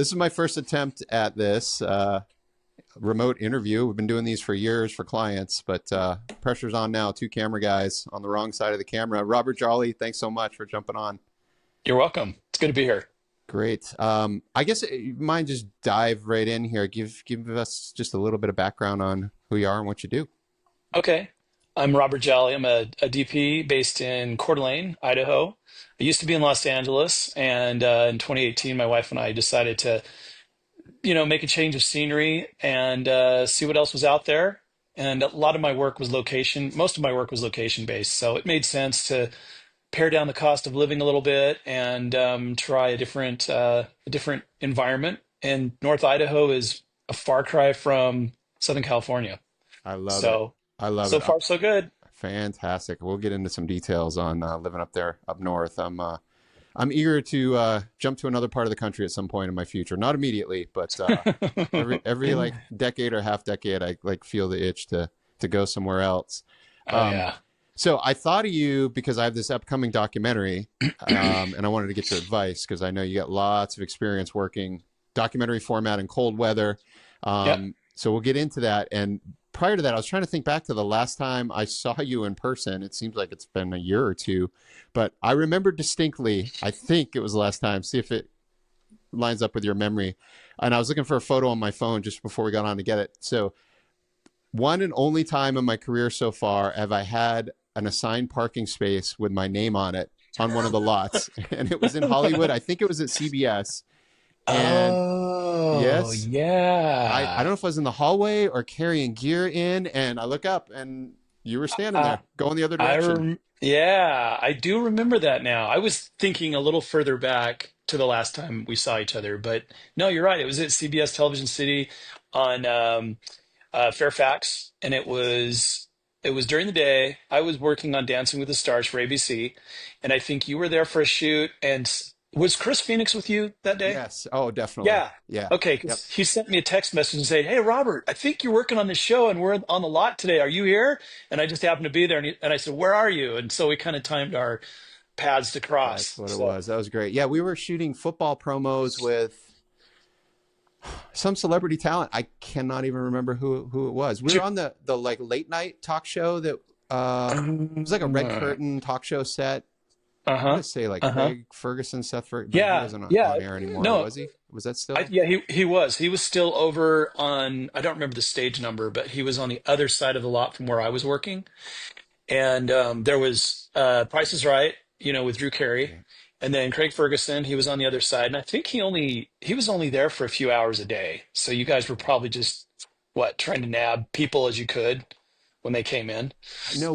This is my first attempt at this remote interview. We've been doing these for years for clients, but pressure's on now. Two camera guys on the wrong side of the camera. Robert Jolley, thanks so much for jumping on. You're welcome. It's good to be here. Great. I guess you mind just dive right in here. Give us just a little bit of background on who you are and what you do. Okay. I'm Robert Jolley. I'm a DP based in Coeur d'Alene, Idaho. I used to be in Los Angeles, and in 2018, my wife and I decided to, make a change of scenery and see what else was out there. And a lot of my work was most of my work was location based, so it made sense to pare down the cost of living a little bit and try a different environment. And North Idaho is a far cry from Southern California. I love it. So I love so it. far so good. Fantastic. We'll get into some details on living up there, up north. I'm eager to jump to another part of the country at some point in my future. Not immediately, but every like decade or half decade, I like feel the itch to go somewhere else. Oh yeah. So I thought of you because I have this upcoming documentary, and I wanted to get your advice because I know you got lots of experience working documentary format in cold weather. Yep. So we'll get into that. And prior to that, I was trying to think back to the last time I saw you in person. It seems like it's been a year or two, but I remember distinctly, I think it was the last time, see if it lines up with your memory. And I was looking for a photo on my phone just before we got on to get it. So one and only time in my career so far have I had an assigned parking space with my name on it on one of the lots. And it was in Hollywood. I think it was at CBS. And Oh, yes, I don't yeah. know if I was in the hallway or carrying gear in, and I look up and you were standing Uh, there going the other direction. yeah, I do remember that now. I was thinking a little further back to the last time we saw each other, but no, you're right. It was at CBS Television City on Fairfax, and it was during the day. I was working on Dancing with the Stars for ABC, and I think you were there for a shoot. And was Chris Phoenix with you that day? Yes. Oh, definitely. Yeah. Yeah. Okay. Yep. 'Cause he sent me a text message and said, "Hey, Robert, I think you're working on this show and we're on the lot today. Are you here?" And I just happened to be there. And I said, "Where are you?" And so we kind of timed our paths to That's cross. what it So, was. That was great. Yeah, we were shooting football promos with some celebrity talent. I cannot even remember who it was. We were Ju- on the like late night talk show that it was like a red uh, curtain talk show set. I want uh-huh. to say like Uh-huh. Craig Ferguson, Seth Ferguson, but he Yeah. wasn't Yeah. on air anymore, or No, was he? Was that still? yeah, he was still over on, I don't remember the stage number, but he was on the other side of the lot from where I was working. And there was Price is Right, with Drew Carey, Okay. and then Craig Ferguson. He was on the other side, and I think he was only there for a few hours a day. So you guys were probably just trying to nab people as you could when they came in. No,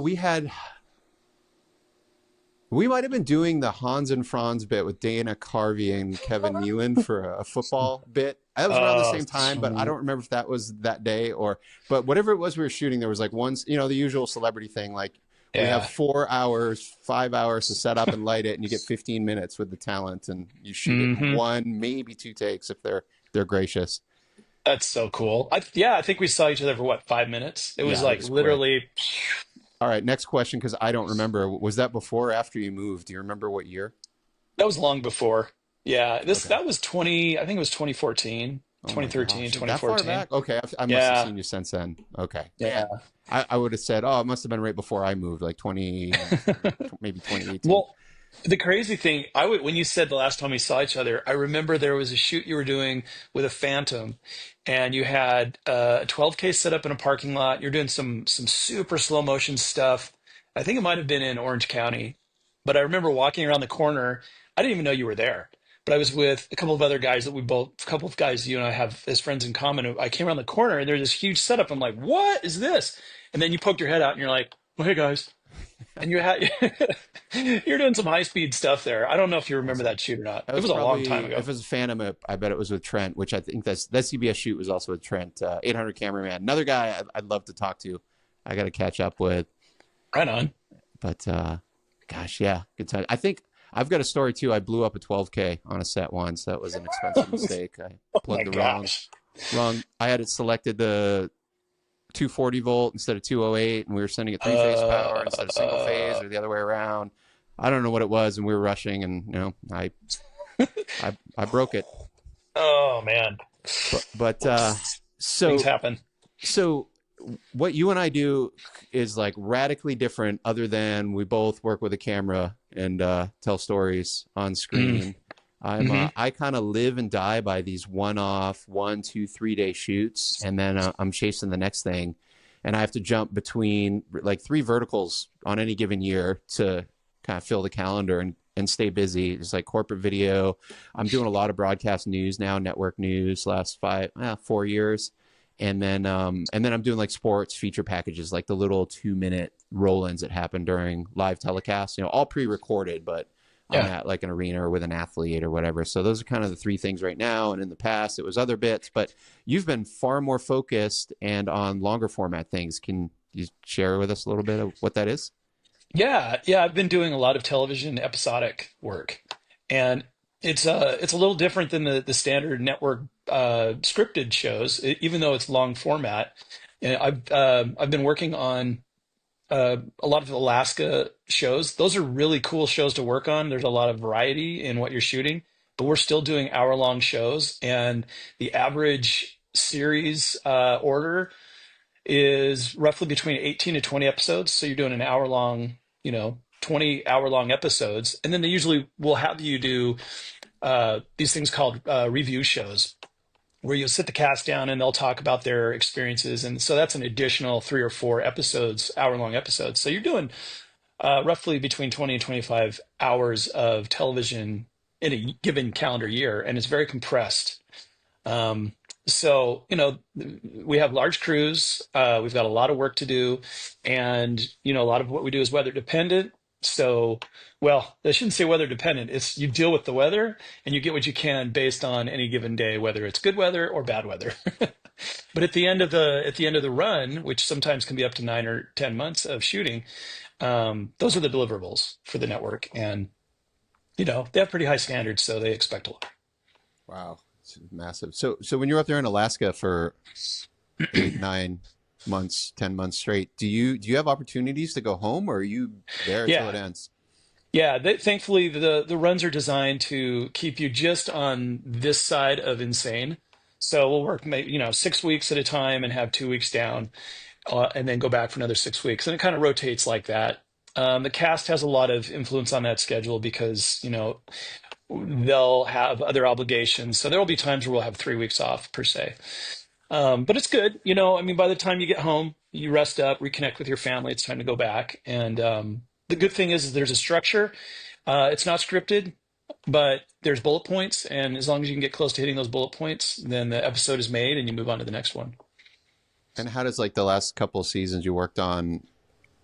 we might have been doing the Hans and Franz bit with Dana Carvey and Kevin Nealon for a football bit. That was around the Oh, same time, but I sweet. don't remember if that was that day but whatever it was we were shooting, there was like one, the usual celebrity thing, like we have Yeah, 4 hours, 5 hours to set up and light it, and you get 15 minutes with the talent, and you shoot it in hmm one, maybe two takes if they're gracious. that's so cool. Yeah, I think we saw each other for 5 minutes. It was Yeah, it like was quick. literally. All right, next question, because I don't remember. Was that before or after you moved? Do you remember what year? That was long before. Yeah, Okay. that was 20, I think it was 2014, Oh my 2013, gosh, that far 2014. back? Okay, I must have Yeah, seen you since then. Okay, yeah. man, I would have said, oh, it must have been right before I moved, like 20, maybe 2018. Well, the crazy thing, when you said the last time we saw each other, I remember there was a shoot you were doing with a Phantom, and you had a 12K set up in a parking lot. You're doing some super slow motion stuff. I think it might have been in Orange County, but I remember walking around the corner. I didn't even know you were there, but I was with a couple of other guys a couple of guys you and I have as friends in common. I came around the corner and there's this huge setup. I'm like, what is this? And then you poked your head out and you're like, well, hey guys. And you're doing some high speed stuff there. I don't know if you remember Awesome. that shoot or not. That It was was a long probably, time if ago. it was Phantom, I bet it was with Trent, which I think that CBS shoot was also with Trent, 800 cameraman. Another guy I'd love to talk to. I got to catch up with, Right on. but gosh, yeah, good time. I think I've got a story too. I blew up a 12K on a set once. That was an expensive mistake. I Oh my plugged the gosh. wrong. I had it selected the 240 volt instead of 208, and we were sending it three phase power instead of single phase, Uh, or the other way around. I don't know what it was, and we were rushing, and I broke it. Oh man, But things so happen. so what you and I do is like radically different, other than we both work with a camera and tell stories on Mm, screen. hmm I kind of live and die by these one-off 1, 2, 3 day shoots, and then I'm chasing the next thing, and I have to jump between like three verticals on any given year to kind of fill the calendar and stay busy. It's like corporate video. I'm doing a lot of broadcast news now, network news, last 4 years, and then I'm doing like sports feature packages, like the little 2 minute roll-ins that happen during live telecasts. All pre-recorded, but I'm Yeah. at like an arena or with an athlete or whatever. So those are kind of the three things right now. And in the past, it was other bits, but you've been far more focused and on longer format things. Can you share with us a little bit of what that is? Yeah, yeah, I've been doing a lot of television episodic work, and it's a little different than the standard network scripted shows, even though it's long format. And I've been working on a lot of Alaska shows. Those are really cool shows to work on. There's a lot of variety in what you're shooting, but we're still doing hour-long shows, and the average series order is roughly between 18 to 20 episodes. So you're doing an hour long, 20-hour long episodes. And then they usually will have you do these things called review shows, where you'll sit the cast down and they'll talk about their experiences. And so that's an additional 3 or 4 episodes, hour long episodes. So you're doing roughly between 20 and 25 hours of television in a given calendar year. And it's very compressed. Um, so, we have large crews. We've got a lot of work to do, and a lot of what we do is weather dependent. So, well, I shouldn't say weather dependent. It's you deal with the weather and you get what you can based on any given day, whether it's good weather or bad weather. But at the end of the run, which sometimes can be up to 9 or 10 months of shooting, those are the deliverables for the network, and they have pretty high standards, so they expect a lot. Wow, it's massive. So when you're up there in Alaska for 8, 9 months, 10 months straight, do you have opportunities to go home, or are you there till it Yeah. ends? Yeah, thankfully the runs are designed to keep you just on this side of insane. So we'll work, 6 weeks at a time and have 2 weeks down, and then go back for another 6 weeks, and it kind of rotates like that. The cast has a lot of influence on that schedule because they'll have other obligations. So there will be times where we'll have 3 weeks off per se. But it's good, I mean, by the time you get home, you rest up, reconnect with your family. It's time to go back. And the good thing is there's a structure. It's not scripted, but there's bullet points. And as long as you can get close to hitting those bullet points, then the episode is made and you move on to the next one. And how does like the last couple of seasons you worked on?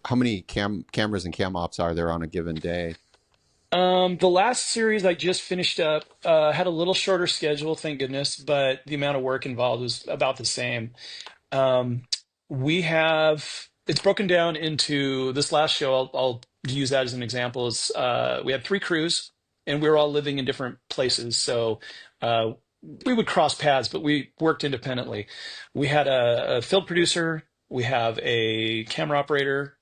How many cameras and cam ops are there on a given day? The last series I just finished up had a little shorter schedule, thank goodness, but the amount of work involved was about the same. Um, we have it's broken down into this last show. I'll use that as an example. Is we had three crews, and we were all living in different places. So uh, we would cross paths, but we worked independently. We had a field producer. We have a camera operator.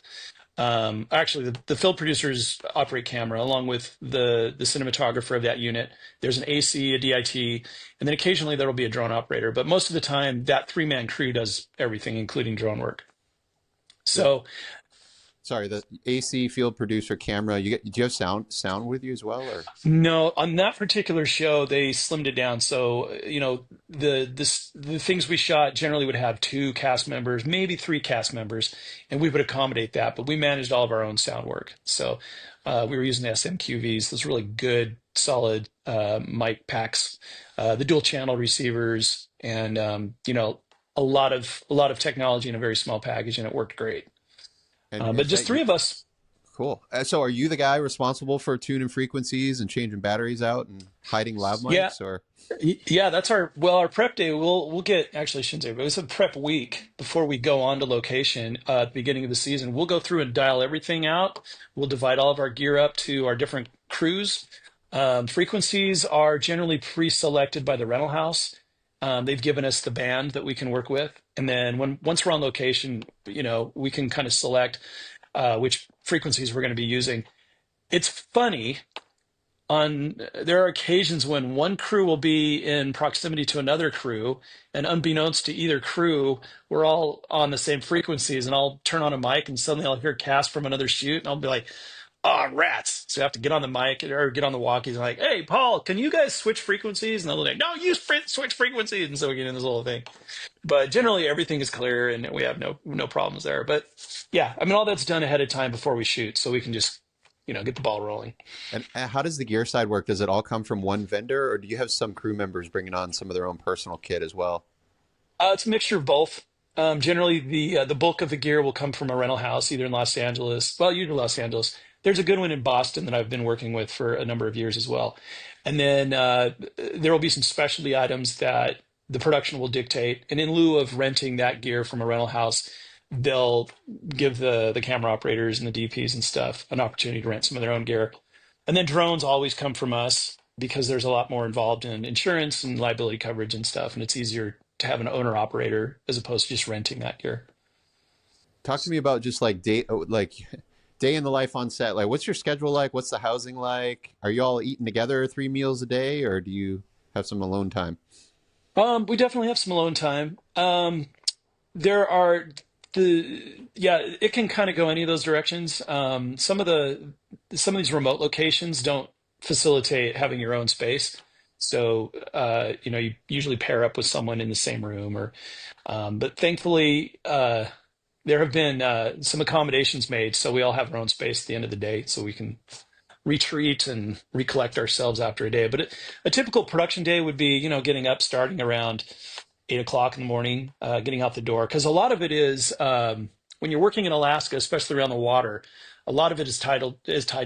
Actually, the field producers operate camera along with the cinematographer of that unit. There's an AC, a DIT, and then occasionally there will be a drone operator. But most of the time, that three-man crew does everything, including drone work. The So Sorry, the AC, field producer, camera. Do you have sound with you as well, or? no, on that particular show, they slimmed it down. So, the things we shot generally would have two cast members, maybe three cast members, and we would accommodate that. But we managed all of our own sound work. So, we were using the SMQVs, those really good, solid mic packs, the dual channel receivers, and a lot of technology in a very small package, and it worked great. And But is just that three you? of us. Cool. So are you the guy responsible for tuning frequencies and changing batteries out and hiding lav Yeah, mics, or? Yeah, that's our prep day. We'll get actually I shouldn't say, but it's a prep week before we go on to location at the beginning of the season. We'll go through and dial everything out. We'll divide all of our gear up to our different crews. Frequencies are generally pre-selected by the rental house. They've given us the band that we can work with, and then once we're on location, we can kind of select which frequencies we're going to be using. It's funny. there are occasions when one crew will be in proximity to another crew, and unbeknownst to either crew, we're all on the same frequencies, and I'll turn on a mic and suddenly I'll hear cast from another shoot, and I'll be like, oh, rats. So I have to get on the mic or get on the walkies and like, hey, Paul, can you guys switch frequencies? And they'll be like, no, you switch frequencies. And so we get in this whole thing. But generally everything is clear and we have no problems there. But yeah, I mean, all that's done ahead of time before we shoot. So we can just, get the ball rolling. And how does the gear side work? Does it all come from one vendor, or do you have some crew members bringing on some of their own personal kit as well? It's a mixture of both. Generally, the bulk of the gear will come from a rental house, either in Los Angeles. Well, usually Los Angeles. There's a good one in Boston that I've been working with for a number of years as well. And then there will be some specialty items that the production will dictate. And in lieu of renting that gear from a rental house, they'll give the camera operators and the DPs and stuff an opportunity to rent some of their own gear. And then drones always come from us because there's a lot more involved in insurance and liability coverage and stuff. And it's easier to have an owner operator as opposed to just renting that gear. Talk to me about just like day in the life on set. Like, what's your schedule like? What's the housing like? Are you all eating together 3 meals a day, or do you have some alone time? We definitely have some alone time. There are it can kind of go any of those directions. Some of these remote locations don't facilitate having your own space. So, you usually pair up with someone in the same room but thankfully, there have been some accommodations made. So we all have our own space at the end of the day so we can retreat and recollect ourselves after a day. But a typical production day would be, getting up, starting around 8 o'clock in the morning, getting out the door. Because a lot of it is, when you're working in Alaska, especially around the water, a lot of it is tide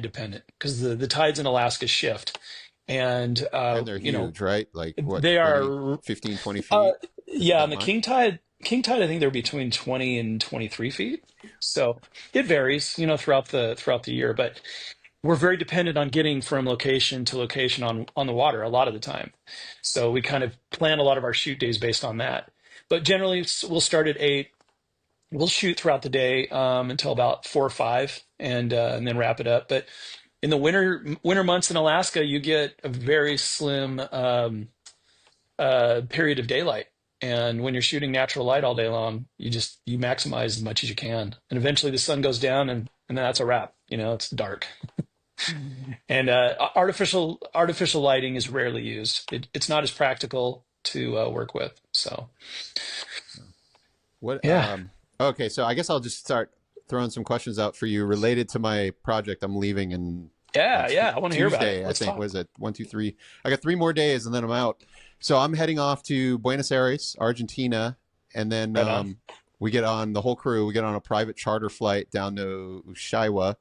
dependent because the tides in Alaska shift. And they're huge, right? Like what, they 20, are 15, 20 feet? yeah, and the king tide, I think they're between 20 and 23 feet. So it varies, throughout the year, but we're very dependent on getting from location to location on the water a lot of the time. So we kind of plan a lot of our shoot days based on that. But generally we'll start at 8. We'll shoot throughout the day until about 4 or 5 and then wrap it up. But in the winter months in Alaska, you get a very slim period of daylight. And when you're shooting natural light all day long, you maximize as much as you can. And eventually the sun goes down and then that's a wrap. It's dark. And artificial lighting is rarely used. It's not as practical to work with. So, What? yeah, Okay, so I guess I'll just start throwing some questions out for you related to my project. I'm leaving on I want to hear about it. Tuesday. I Let's think talk. was it 1, 2, 3. I got 3 more days and then I'm out. So I'm heading off to Buenos Aires, Argentina, and then Right on. we get on the whole crew. We get on a private charter flight down to Ushuaia,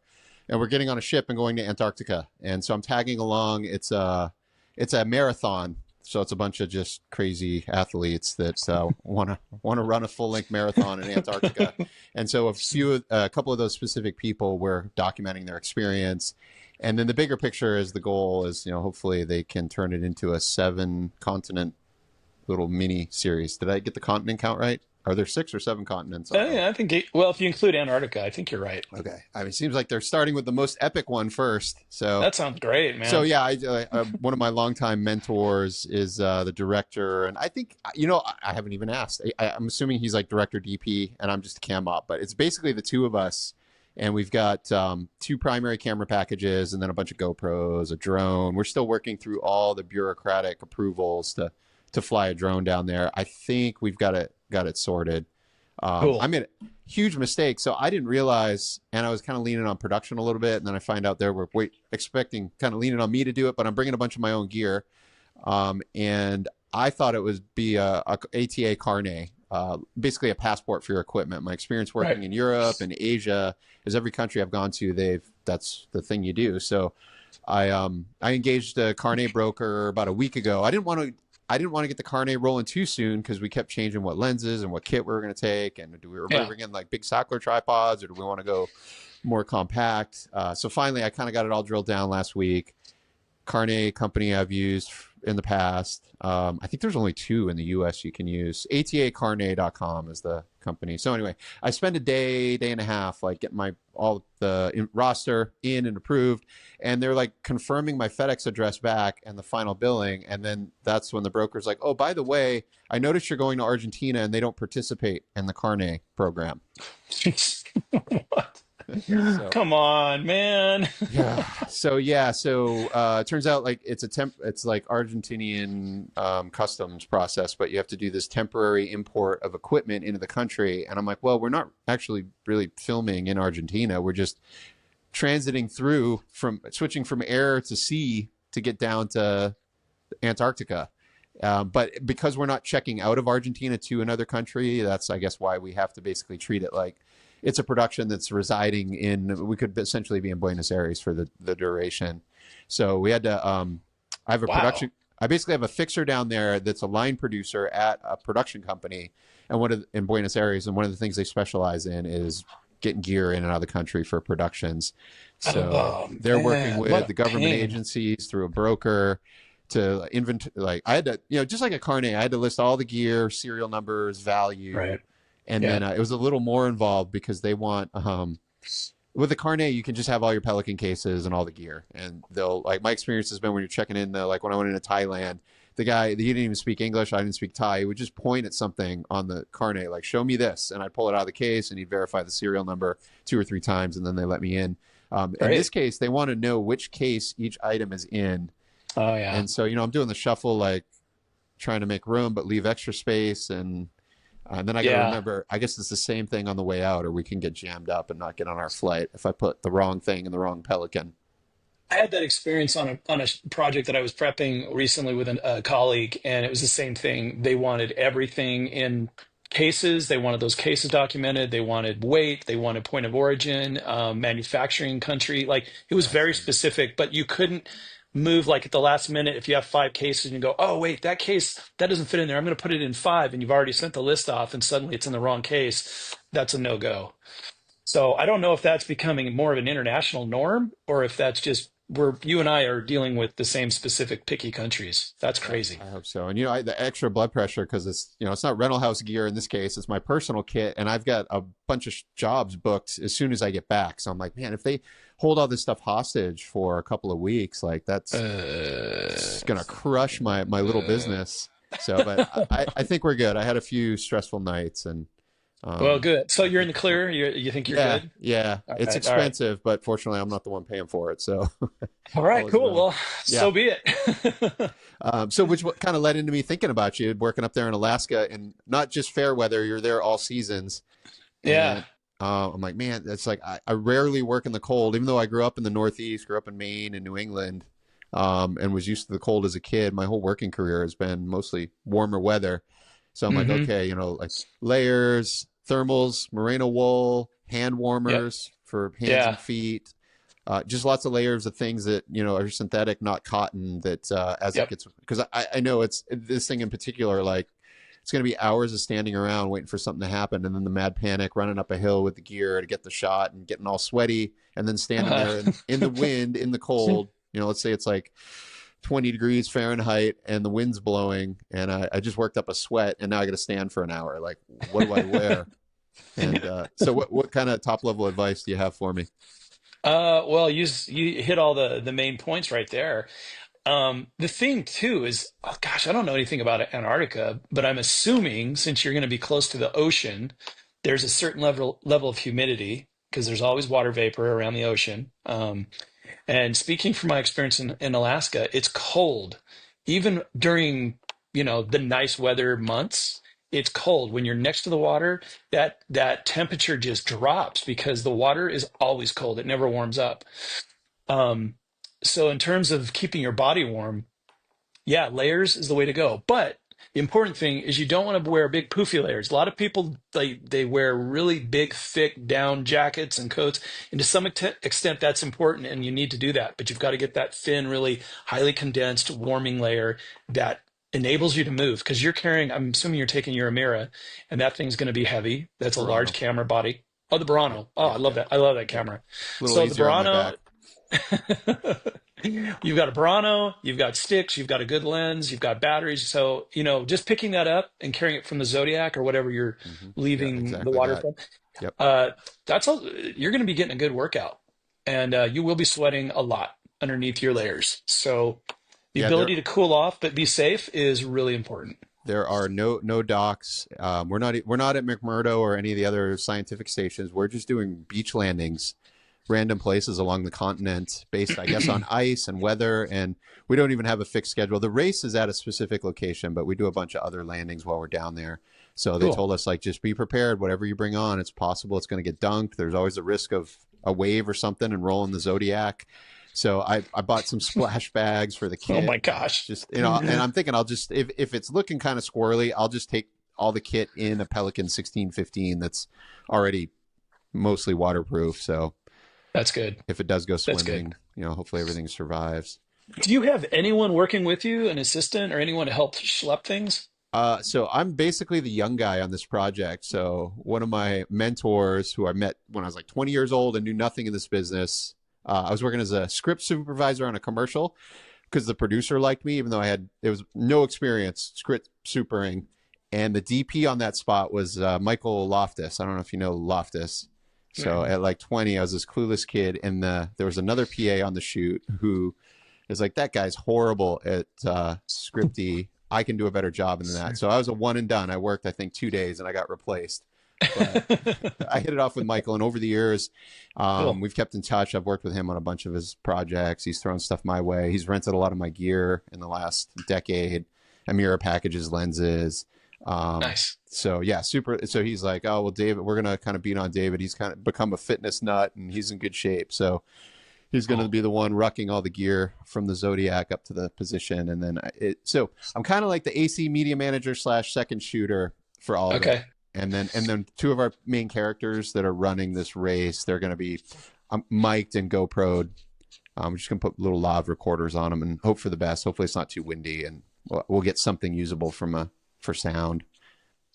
and we're getting on a ship and going to Antarctica. And so I'm tagging along. It's a marathon, so it's a bunch of just crazy athletes that want to run a full length marathon in Antarctica. And so a couple of those specific people, we're documenting their experience. And then the bigger picture is the goal is, hopefully they can turn it into a 7-continent little mini series. Did I get the continent count right? Are there 6 or 7 continents? Yeah, I think, well, if you include Antarctica, I think you're right. Okay. I mean, it seems like they're starting with the most epic one first. So That sounds great, man. So yeah, one of my longtime mentors is the director, and I think I haven't even asked. I'm assuming he's like director DP, and I'm just a cam op. But it's basically the two of us, and we've got 2 primary camera packages, and then a bunch of GoPros, a drone. We're still working through all the bureaucratic approvals to fly a drone down there. I think we've got it sorted. Cool. I made a huge mistake. So I didn't realize, and I was kind of leaning on production a little bit. And then I find out there we're expecting kind of leaning on me to do it, but I'm bringing a bunch of my own gear. And I thought it would be a ATA carnet, basically a passport for your equipment. My experience working Right. in Europe and Asia is every country I've gone to, that's the thing you do. So I engaged a carnet broker about a week ago. I didn't want to get the carnet rolling too soon because we kept changing what lenses and what kit we were going to take. And do we Yeah. bring in like big Sackler tripods, or do we want to go more compact? So finally, I kind of got it all drilled down last week. Carnet company I've used in the past. I think there's only two in the US you can use. ATAcarne.com is the company. So anyway, I spend a day and a half like getting my all the roster in and approved, and they're like confirming my FedEx address back and the final billing, and then that's when the broker's like, "Oh, by the way, I noticed you're going to Argentina and they don't participate in the Carne program." What? So Come on, man. yeah. So it turns out like it's like Argentinian customs process, but you have to do this temporary import of equipment into the country. And I'm like, well, we're not actually really filming in Argentina. We're just transiting through from switching from air to sea to get down to Antarctica. But because we're not checking out of Argentina to another country, that's, I guess, why we have to basically treat it like it's a production that's residing in, we could essentially be in Buenos Aires for the duration. So we had to, I have a Wow. production, I basically have a fixer down there that's a line producer at a production company and in Buenos Aires. And one of the things they specialize in is getting gear in and out of the country for productions. So Oh they're working man, what with a the government pain. agencies through a broker to inventory. Like I had to, just like a Carne, I had to list all the gear, serial numbers, value, Right. and Yeah. then it was a little more involved because they want with the Carne you can just have all your Pelican cases and all the gear, and they'll like my experience has been when you're checking in like when I went into Thailand, the guy he didn't even speak English, I didn't speak Thai, he would just point at something on the Carne like show me this, and I'd pull it out of the case and he'd verify the serial number two or three times and then they let me in. In this Great. case they want to know which case each item is in, Oh yeah. and so I'm doing the shuffle like trying to make room but leave extra space, and then I got to Yeah. remember, I guess it's the same thing on the way out, or we can get jammed up and not get on our flight if I put the wrong thing in the wrong Pelican. I had that experience on a project that I was prepping recently with a colleague, and it was the same thing. They wanted everything in cases. They wanted those cases documented. They wanted weight. They wanted point of origin, manufacturing country. Like it was very Fascinating. specific, but you couldn't move like at the last minute if you have five cases and you go, oh wait, that case that doesn't fit in there. I'm going to put it in five, and you've already sent the list off, and suddenly it's in the wrong case. That's a no go. So I don't know if that's becoming more of an international norm or if that's just where you and I are dealing with the same specific picky countries. That's Yeah, crazy. I hope so. And the extra blood pressure because it's it's not rental house gear in this case. It's my personal kit, and I've got a bunch of jobs booked as soon as I get back. So I'm like, man, if they hold all this stuff hostage for a couple of weeks, like that's it's gonna crush my little Uh, business. So, but I think we're good. I had a few stressful nights, and well, um, good. So I you're in think the we're fine. clear. You think you're Yeah, good? yeah. All It's right. All right. expensive, but fortunately, I'm not the one paying for it. So All right. all is Cool. well. Well, Yeah. so be it. So which kind of led into me thinking about you working up there in Alaska, and not just fair weather. You're there all seasons, Yeah. and I'm like, man, that's like I rarely work in the cold, even though I grew up in the Northeast, grew up in Maine and New England, and was used to the cold as a kid. My whole working career has been mostly warmer weather. So I'm like, Hmm. okay, like layers, thermals, merino wool, hand Yep. warmers for hands and Yeah. feet. Just lots of layers of things that are synthetic, not cotton. That as it Yep. gets, because I know it's this thing in particular. Like it's going to be hours of standing around waiting for something to happen, and then the mad panic, running up a hill with the gear to get the shot, and getting all sweaty, and then standing there in the wind, in the cold. Let's say it's like 20 degrees Fahrenheit and the wind's blowing, and I just worked up a sweat, and now I got to stand for an hour. Like, what do I wear? And so, what kind of top level advice do you have for me? Well, you hit all the main points right there. The thing too is, oh gosh, I don't know anything about Antarctica, but I'm assuming since you're going to be close to the ocean, there's a certain level of humidity because there's always water vapor around the ocean. And speaking from my experience in Alaska, it's cold, even during the nice weather months. It's cold when you're next to the water. That temperature just drops because the water is always cold. It never warms up. Um, so in terms of keeping your body warm, yeah, layers is the way to go. But the important thing is you don't want to wear big poofy layers. A lot of people they wear really big, thick down jackets and coats, and to some extent that's important, and you need to do that. But you've got to get that thin, really highly condensed warming layer that enables you to move because you're carrying. I'm assuming you're taking your Amira, and that thing's going to be heavy. That's a large Verano. camera body. Oh, the Yeah, Burano. Oh, I yeah, love yeah, that. I love that yeah. camera. A little So the easier on my Burano. back. You've got a Burano, you've got sticks, you've got a good lens, you've got batteries. So, just picking that up and carrying it from the Zodiac or whatever you're Yeah, leaving the exactly water that. from, Yep. uh, that's all. You're going to be getting a good workout, and you will be sweating a lot underneath your layers. So, the Yeah, ability to cool off but be safe is really important. there are no docks. We're not at McMurdo or any of the other scientific stations. We're just doing beach landings, random places along the continent, based, I guess, on ice and weather. And we don't even have a fixed schedule. The race is at a specific location, but we do a bunch of other landings while we're down there. So they Cool. told us, like, just be prepared. Whatever you bring on, it's possible it's going to get dunked. There's always a risk of a wave or something and rolling the Zodiac. So I bought some splash bags for the Oh kit. my gosh. Just, and I'm thinking I'll just, if it's looking kind of squirrely, I'll just take all the kit in a Pelican 1615 that's already mostly waterproof. So That's good. if it does go That's good. swimming, hopefully everything survives. Do you have anyone working with you, an assistant or anyone to help schlep things? So I'm basically the young guy on this project. So one of my mentors who I met when I was like 20 years old and knew nothing in this business, I was working as a script supervisor on a commercial because the producer liked me, even though there was no experience script supering. And the DP on that spot was Michael Loftus. I don't know if you know Loftus. So at like 20, I was this clueless kid, and there was another PA on the shoot who is like, that guy's horrible at scripty. I can do a better job than that. So I was a one and done. I worked, I think, 2 days, and I got replaced. But I hit it off with Michael, and over the years, Cool. we've kept in touch. I've worked with him on a bunch of his projects. He's thrown stuff my way. He's rented a lot of my gear in the last decade. Amira packages lenses. Nice. So yeah, super. So he's like, oh, well, David, we're going to kind of beat on David. He's kind of become a fitness nut and he's in good shape. So he's going to Cool. be the one rucking all the gear from the Zodiac up to the position. And then so I'm kind of like the AC media manager / second shooter for all of it. Okay. And then two of our main characters that are running this race, they're going to be mic'd and GoPro'd. I'm just going to put little lav recorders on them and hope for the best. Hopefully it's not too windy and we'll get something usable for sound.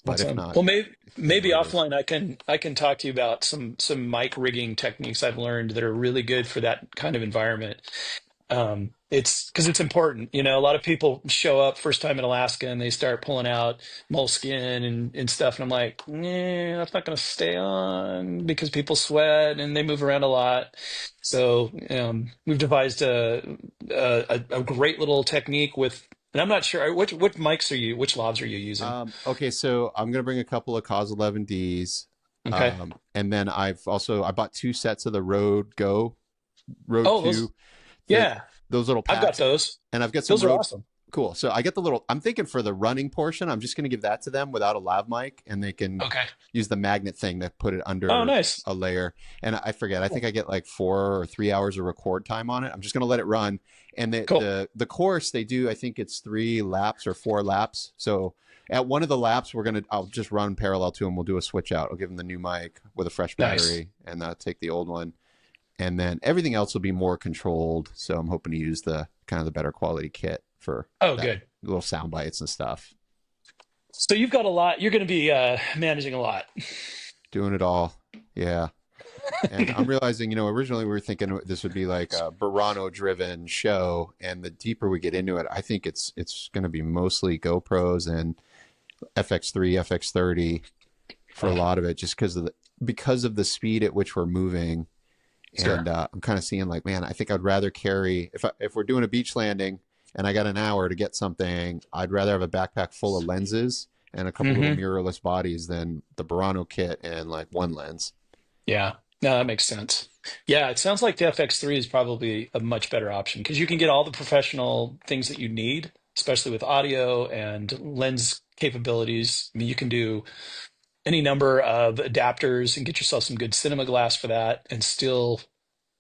But if Awesome. not, Well, maybe what it is. offline I can talk to you about some mic rigging techniques I've learned that are really good for that kind of environment. It's because it's important. A lot of people show up first time in Alaska and they start pulling out moleskin and stuff, and I'm like, that's not going to stay on because people sweat and they move around a lot. So we've devised a great little technique with. And I'm not sure which lavs are you using? Okay, so I'm gonna bring a couple of Cause 11Ds, Okay. and then I bought two sets of the Road Oh, those, 2, the yeah, those little I've got packs, those. and I've got some Those are Road. awesome. Cool. So I get the little. I'm thinking for the running portion, I'm just gonna give that to them without a lav mic, and they can Okay. use the magnet thing to put it Oh, under nice. a layer. And I forget. I think Cool. I get like 4 or 3 hours of record time on it. I'm just gonna let it run. And the Cool. the course they do, I think it's 3 laps or 4 laps. So at one of the laps, I'll just run parallel to them. We'll do a switch out. I'll give them the new mic with a fresh Nice. battery, and take the old one. And then everything else will be more controlled. So I'm hoping to use the kind of the better quality kit for Oh, that, good. little sound bites and stuff. So you've got a lot. You're going to be managing a lot. Doing it all. Yeah. And I'm realizing, originally we were thinking this would be like a Burano driven show. And the deeper we get into it, I think it's going to be mostly GoPros and FX3, FX30 for a lot of it, just because of the speed at which we're moving. And Sure. I'm kind of seeing like, man, I think I'd rather carry, if we're doing a beach landing and I got an hour to get something, I'd rather have a backpack full of lenses and a couple little Hmm. mirrorless bodies than the Burano kit and like one lens. Yeah. No, that makes sense. Yeah, it sounds like the FX3 is probably a much better option because you can get all the professional things that you need, especially with audio and lens capabilities. I mean, you can do any number of adapters and get yourself some good cinema glass for that and still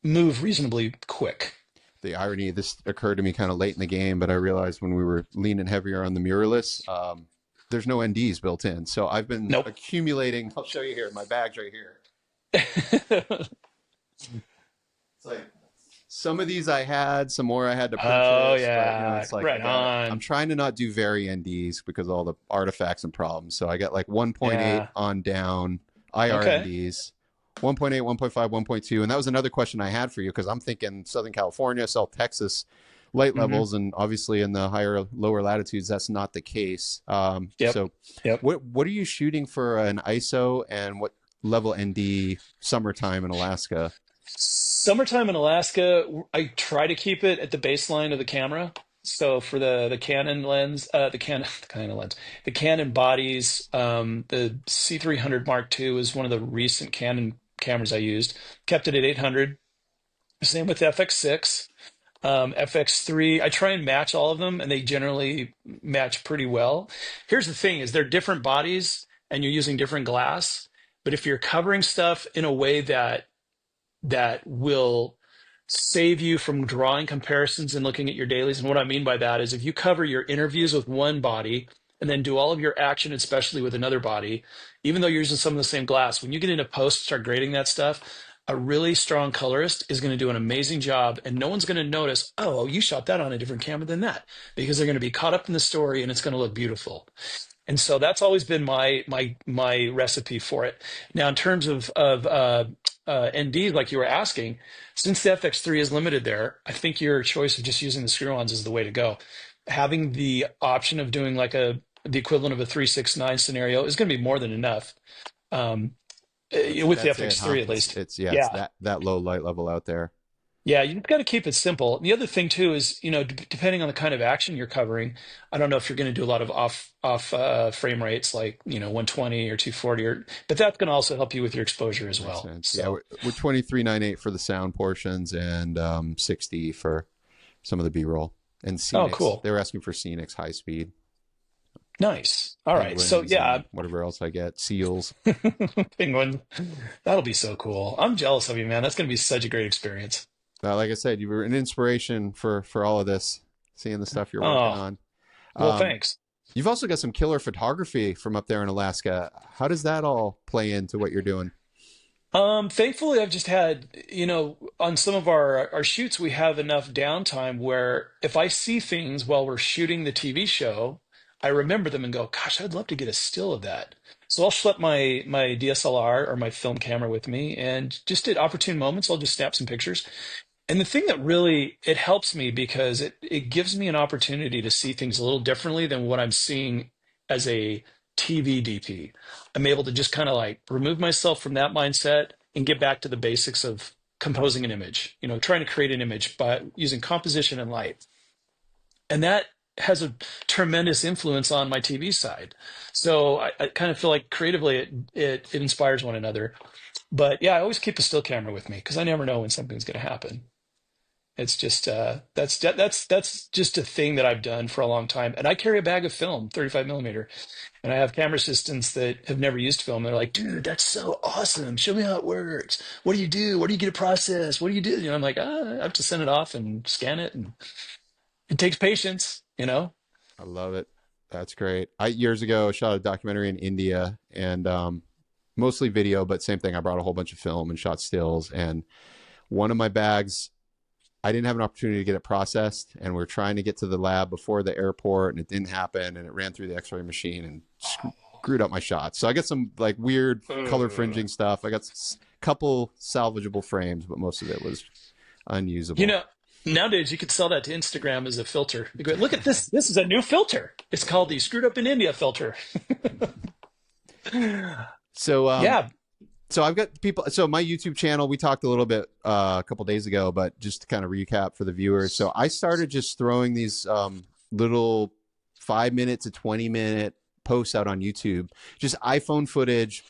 move reasonably quick. The irony, this occurred to me kind of late in the game, but I realized when we were leaning heavier on the mirrorless, there's no NDs built in. So I've been Nope. accumulating. I'll show you here. My bag's right here. It's like some of these I had, some more I had to Oh purchase, but yeah, it's like right I'm on. trying to not do very NDs because of all the artifacts and problems. So I got like 1.8 Yeah. on down IR Okay. NDs, 1.8, 1.5, 1.2. And that was another question I had for you because I'm thinking Southern California, South Texas, light Hmm. levels, and obviously in the higher, lower latitudes, that's not the case. Yep. So Yep. what are you shooting for an ISO and what level ND summertime in Alaska? Summertime in Alaska, I try to keep it at the baseline of the camera. So for the Canon lens, the Canon lens, the Canon bodies, the C300 Mark II is one of the recent Canon cameras I used. Kept it at 800. Same with FX6. FX3, I try and match all of them, and they generally match pretty well. Here's the thing: is they're different bodies, and you're using different glass. But if you're covering stuff in a way that will save you from drawing comparisons and looking at your dailies. And what I mean by that is if you cover your interviews with one body and then do all of your action, especially with another body, even though you're using some of the same glass, when you get into post, start grading that stuff, a really strong colorist is going to do an amazing job, and no one's going to notice, oh, you shot that on a different camera than that, because they're going to be caught up in the story and it's going to look beautiful. And so that's always been my recipe for it. Now, in terms of ND, like you were asking, since the FX3 is limited there, I think your choice of just using the screw-ons is the way to go. Having the option of doing like the equivalent of a 369 scenario is going to be more than enough. With the That's it, huh? FX3 at least. It's Yeah. that low light level out there. Yeah, you've got to keep it simple. The other thing too is, depending on the kind of action you're covering, I don't know if you're going to do a lot of off frame rates like, 120 or 240 but that's going to also help you with your exposure as Makes well. sense. Yeah, So, we're 23.98 for the sound portions and 60 for some of the B-roll. And oh, scenics, cool. they were asking for scenics, high speed, Nice. All right. So, penguins yeah, and whatever else I get, seals. penguin. That'll be so cool. I'm jealous of you, man. That's going to be such a great experience. Like I said, you were an inspiration for all of this, seeing the stuff you're working Oh, on. well, Um, thanks. you've also got some killer photography from up there in Alaska. How does that all play into what you're doing? Thankfully, I've just had, on some of our shoots, we have enough downtime where if I see things while we're shooting the TV show, I remember them and go, gosh, I'd love to get a still of that. So I'll schlep my DSLR or my film camera with me, and just at opportune moments, I'll just snap some pictures. And the thing that really it helps me because it gives me an opportunity to see things a little differently than what I'm seeing as a TV DP. I'm able to just kind of like remove myself from that mindset and get back to the basics of composing an image, trying to create an image by using composition and light. And that has a tremendous influence on my TV side. So I kind of feel like creatively it inspires one another. But yeah, I always keep a still camera with me because I never know when something's going to happen. It's just that's just a thing that I've done for a long time. And I carry a bag of film, 35 millimeter, and I have camera assistants that have never used film. They're like, dude, that's so awesome. Show me how it works. What do you do? What do you get a process? What do you do? I'm like, I have to send it off and scan it, and it takes patience. I love it. That's great. I years ago shot a documentary in India and mostly video, but same thing. I brought a whole bunch of film and shot stills. And one of my bags, I didn't have an opportunity to get it processed, and we're trying to get to the lab before the airport, and it didn't happen, and it ran through the X-ray machine and screwed up my shots. So I got some like weird color Uh, fringing stuff. I got a couple salvageable frames, but most of it was You unusable. know, Nowadays you could sell that to Instagram as a filter. You go, look at this. This is a new filter. It's called the Screwed Up in India filter. So Yeah. so I've got people. So my YouTube channel, we talked a little bit a couple days ago, but just to kind of recap for the viewers. So I started just throwing these little 5 minute to 20 minute posts out on YouTube, just iPhone footage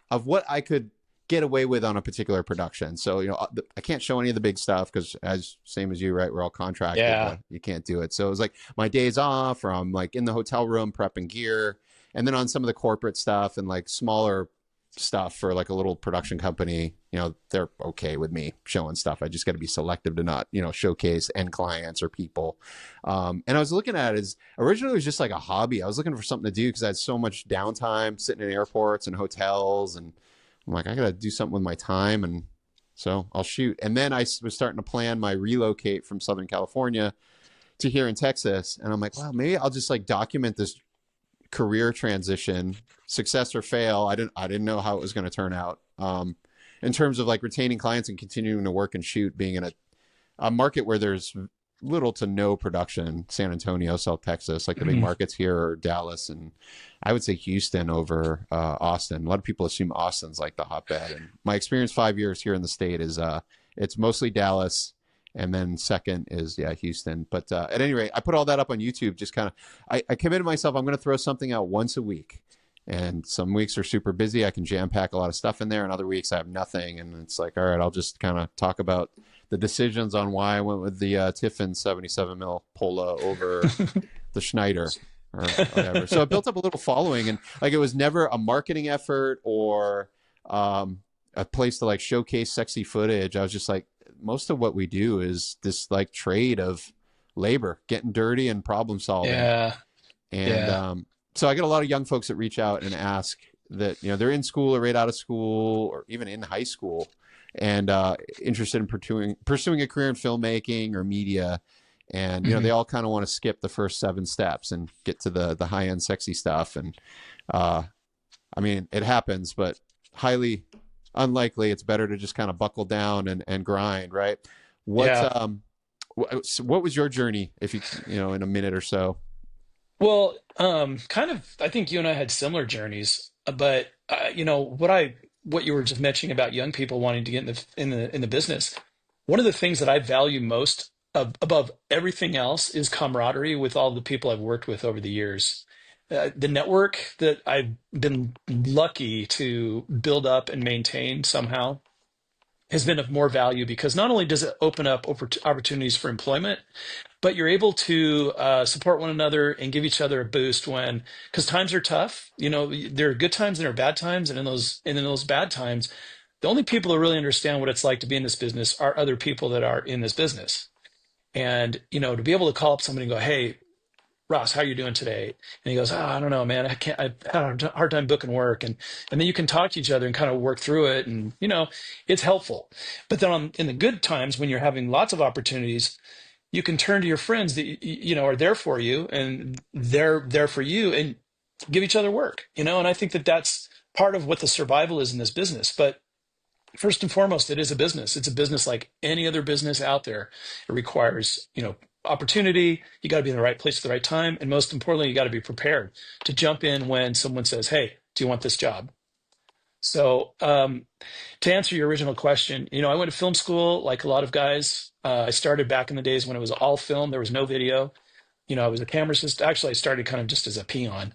of what I could get away with on a particular production. So I can't show any of the big stuff because, as same as you, right? We're all contracted. Yeah. You can't do it. So it was like my days off, or I'm like in the hotel room prepping gear, and then on some of the corporate stuff and like smaller stuff for like a little production company, they're okay with me showing stuff. I just got to be selective to not, showcase end clients or people. And I was looking at it as originally it was just like a hobby. I was looking for something to do because I had so much downtime sitting in airports and hotels. And I'm like, I got to do something with my time. And so I'll shoot. And then I was starting to plan my relocate from Southern California to here in Texas. And I'm like, wow, maybe I'll just like document this career transition, success or fail. I didn't know how it was going to turn out. in terms of like retaining clients and continuing to work and shoot, being in a market where there's little to no production. San Antonio, South Texas, like the big Mhm. markets here are Dallas and I would say Houston over Austin. A lot of people assume Austin's like the hotbed. And my experience 5 years here in the state is it's mostly Dallas. And then second is, yeah, Houston. But at any rate, I put all that up on YouTube. Just kind of, I committed myself, I'm going to throw something out once a week. And some weeks are super busy. I can jam pack a lot of stuff in there. And other weeks I have nothing. And it's like, all right, I'll just kind of talk about the decisions on why I went with the Tiffin 77 mil Pola over the Schneider or whatever. So it built up a little following, and like it was never a marketing effort or a place to like showcase sexy footage. I was just like, most of what we do is this like trade of labor, getting dirty and problem solving. Yeah. And Yeah. so I get a lot of young folks that reach out and ask that, you know, they're in school or right out of school or even in high school and interested in pursuing a career in filmmaking or media. And, you know, they Mhm. all kind of want to skip the first 7 steps and get to the high end sexy stuff. And I mean, it happens, but highly unlikely. It's better to just kind of buckle down and grind, right? What, Yeah. what was your journey if you know, in a minute or so? Well, kind of, I think you and I had similar journeys, but what you were just mentioning about young people wanting to get in the business. One of the things that I value most above everything else is camaraderie with all the people I've worked with over the years. The network that I've been lucky to build up and maintain somehow has been of more value because not only does it open up opportunities for employment, but you're able to support one another and give each other a boost because times are tough. You know, there are good times and there are bad times, and in those bad times, the only people who really understand what it's like to be in this business are other people that are in this business. And to be able to call up somebody and go, "Hey, Ross, how you doing today?" And he goes, "Oh, I don't know, man. I can't. I've had a hard time booking work." And then you can talk to each other and kind of work through it, and it's helpful. But then in the good times when you're having lots of opportunities, you can turn to your friends that are there for you and they're there for you and give each other work. And I think that that's part of what the survival is in this business. But first and foremost, it is a business. It's a business like any other business out there. It requires opportunity. You got to be in the right place at the right time, and most importantly, you got to be prepared to jump in when someone says, "Hey, do you want this job?" So, to answer your original question, I went to film school like a lot of guys. I started back in the days when it was all film. There was no video. I was a camera assistant. Actually, I started kind of just as a peon,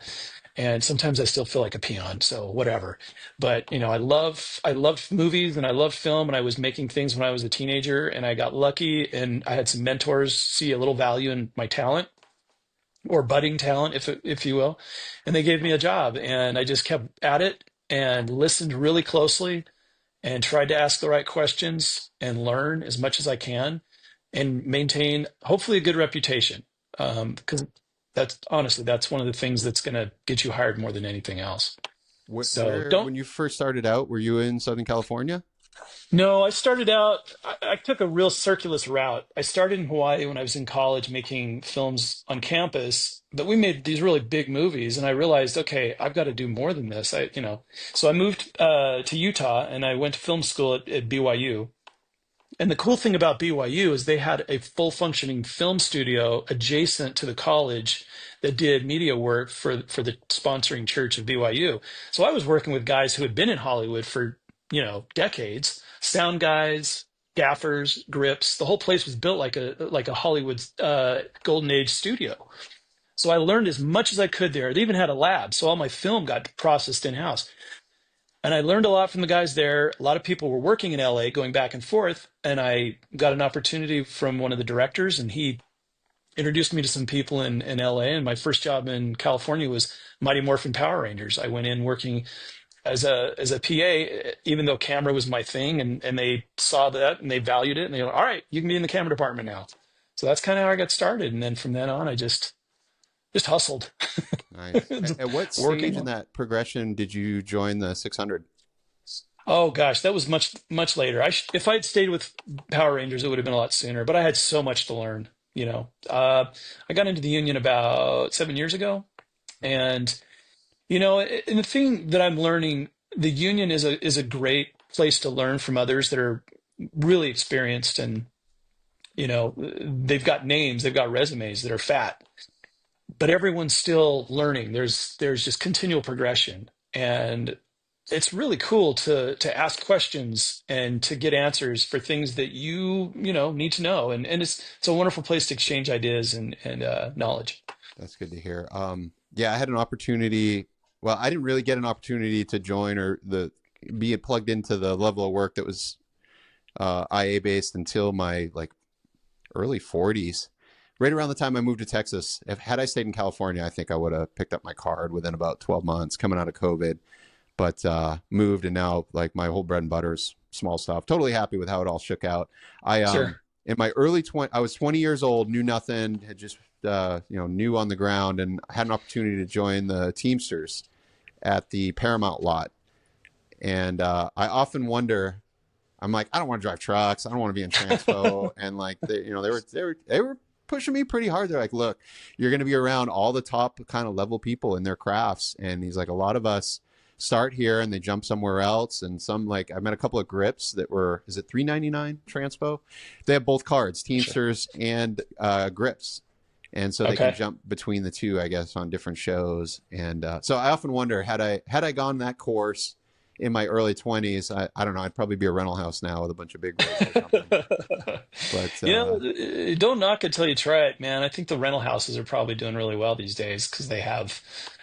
and sometimes I still feel like a peon. So whatever. But I loved movies and I loved film, and I was making things when I was a teenager, and I got lucky, and I had some mentors see a little value in my talent or budding talent, if you will, and they gave me a job, and I just kept at it and listened really closely and tried to ask the right questions and learn as much as I can and maintain hopefully a good reputation. Because that's one of the things that's going to get you hired more than anything else. So Where, don't when you first started out, were you in Southern California? No, I started out, I took a real circulous route. I started in Hawaii when I was in college making films on campus, but we made these really big movies, and I realized, okay, I've got to do more than this. So I moved to Utah and I went to film school at BYU. And the cool thing about BYU is they had a full functioning film studio adjacent to the college that did media work for the sponsoring church of BYU. So I was working with guys who had been in Hollywood for, decades, sound guys, gaffers, grips. The whole place was built like a Hollywood golden age studio. So I learned as much as I could there. They even had a lab, so all my film got processed in house. And I learned a lot from the guys there. A lot of people were working in LA, going back and forth. And I got an opportunity from one of the directors, and he introduced me to some people in LA. And my first job in California was Mighty Morphin Power Rangers. I went in working as a PA, even though camera was my thing, and they saw that and they valued it, and they were, all right, you can be in the camera department now. So that's kind of how I got started. And then from then on, I just hustled, Nice. just At what stage in working. that progression did you join the 600? Oh gosh, that was much much later. If I'd stayed with Power Rangers, it would have been a lot sooner. But I had so much to learn. I got into the union about 7 years ago, and and the thing that I'm learning, the union is a great place to learn from others that are really experienced, and they've got names, they've got resumes that are fat, but everyone's still learning. There's just continual progression, and it's really cool to ask questions and to get answers for things that need to know, and it's a wonderful place to exchange ideas and knowledge. That's good to hear. Yeah, I had an opportunity. Well, I didn't really get an opportunity to join or be plugged into the level of work that was IA based until my like early 40s. Right around the time I moved to Texas. Had I stayed in California, I think I would have picked up my card within about 12 months coming out of COVID. But moved, and now like my whole bread and butter is small stuff. Totally happy with how it all shook out. I Sure. in my early 20s, I was 20 years old, knew nothing, had just new on the ground, and had an opportunity to join the Teamsters at the Paramount lot. And I often wonder, I'm like, I don't want to drive trucks, I don't want to be in transpo, and like they were pushing me pretty hard. They're like, look, you're going to be around all the top kind of level people in their crafts, and he's like, a lot of us start here and they jump somewhere else. And some, like, I met a couple of grips that were, is it $3.99 transpo? They have both cards, Teamsters and grips. And so they Okay. can jump between the two, I guess, on different shows. And so I often wonder, had I gone that course in my early 20s, I don't know, I'd probably be a rental house now with a bunch of big rigs or something. But Don't knock it till you try it, man. I think the rental houses are probably doing really well these days because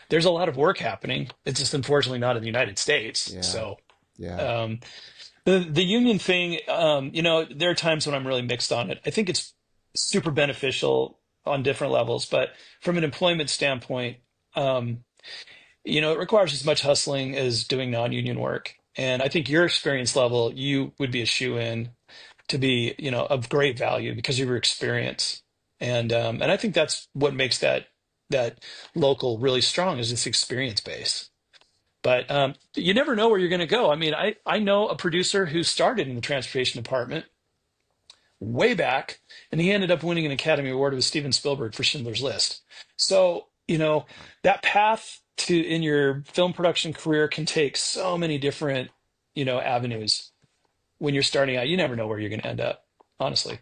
there's a lot of work happening. It's just unfortunately not in the United States. yeah, So yeah, um, the union thing, there are times when I'm really mixed on it. I think it's super beneficial on different levels, but from an employment standpoint, it requires as much hustling as doing non-union work. And I think your experience level, you would be a shoe-in to be, of great value because of your experience. And I think that's what makes that local really strong is this experience base. But you never know where you're going to go. I mean, I know a producer who started in the transportation department way back, and he ended up winning an Academy Award with Steven Spielberg for Schindler's List. So, that path to in your film production career can take so many different, avenues. When you're starting out, you never know where you're going to end up, honestly.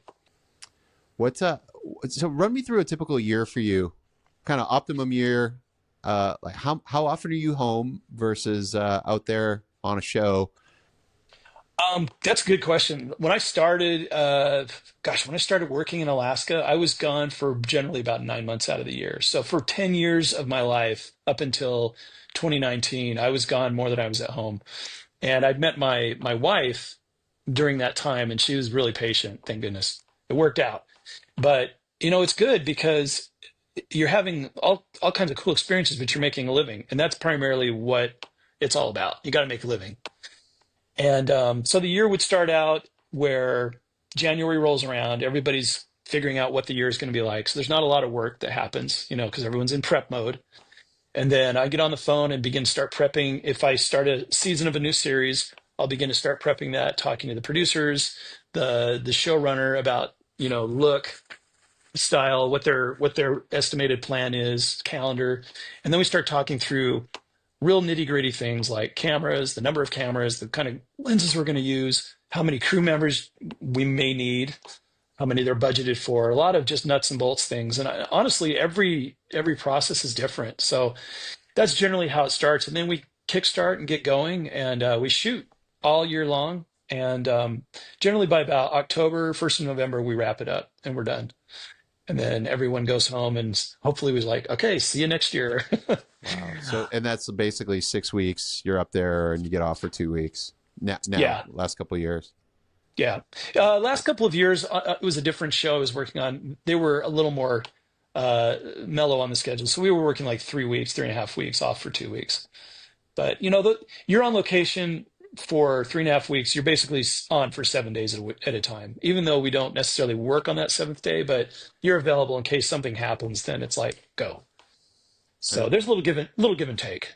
what's so run me through a typical year for you, kind of optimum year. Like how often are you home versus out there on a show? That's a good question. When I started working in Alaska, I was gone for generally about 9 months out of the year. So for 10 years of my life, up until 2019, I was gone more than I was at home. And I'd met my wife during that time, and she was really patient. Thank goodness it worked out. But it's good because you're having all kinds of cool experiences, but you're making a living, and that's primarily what it's all about. You got to make a living. And so the year would start out where January rolls around, everybody's figuring out what the year is going to be like. So there's not a lot of work that happens, because everyone's in prep mode. And then I get on the phone and begin to start prepping. If I start a season of a new series, I'll begin to start prepping that, talking to the producers, the showrunner about, look, style, what their estimated plan is, calendar. And then we start talking through real nitty-gritty things like cameras, the number of cameras, the kind of lenses we're going to use, how many crew members we may need, how many they're budgeted for, a lot of just nuts and bolts things. And honestly, every process is different. So that's generally how it starts. And then we kickstart and get going, and we shoot all year long. And generally by about October, 1st of November, we wrap it up and we're done. And then everyone goes home and hopefully was like, okay, see you next year. Wow. So, and that's basically 6 weeks. You're up there and you get off for 2 weeks. Now, Yeah. last couple of years. Yeah. Last couple of years, it was a different show I was working on. They were a little more mellow on the schedule. So we were working like 3 weeks, 3.5 weeks, off for 2 weeks. But, you're on location for 3.5 weeks. You're basically on for 7 days at a time, even though we don't necessarily work on that seventh day, but you're available in case something happens. Then it's like, go. So there's a little give and take.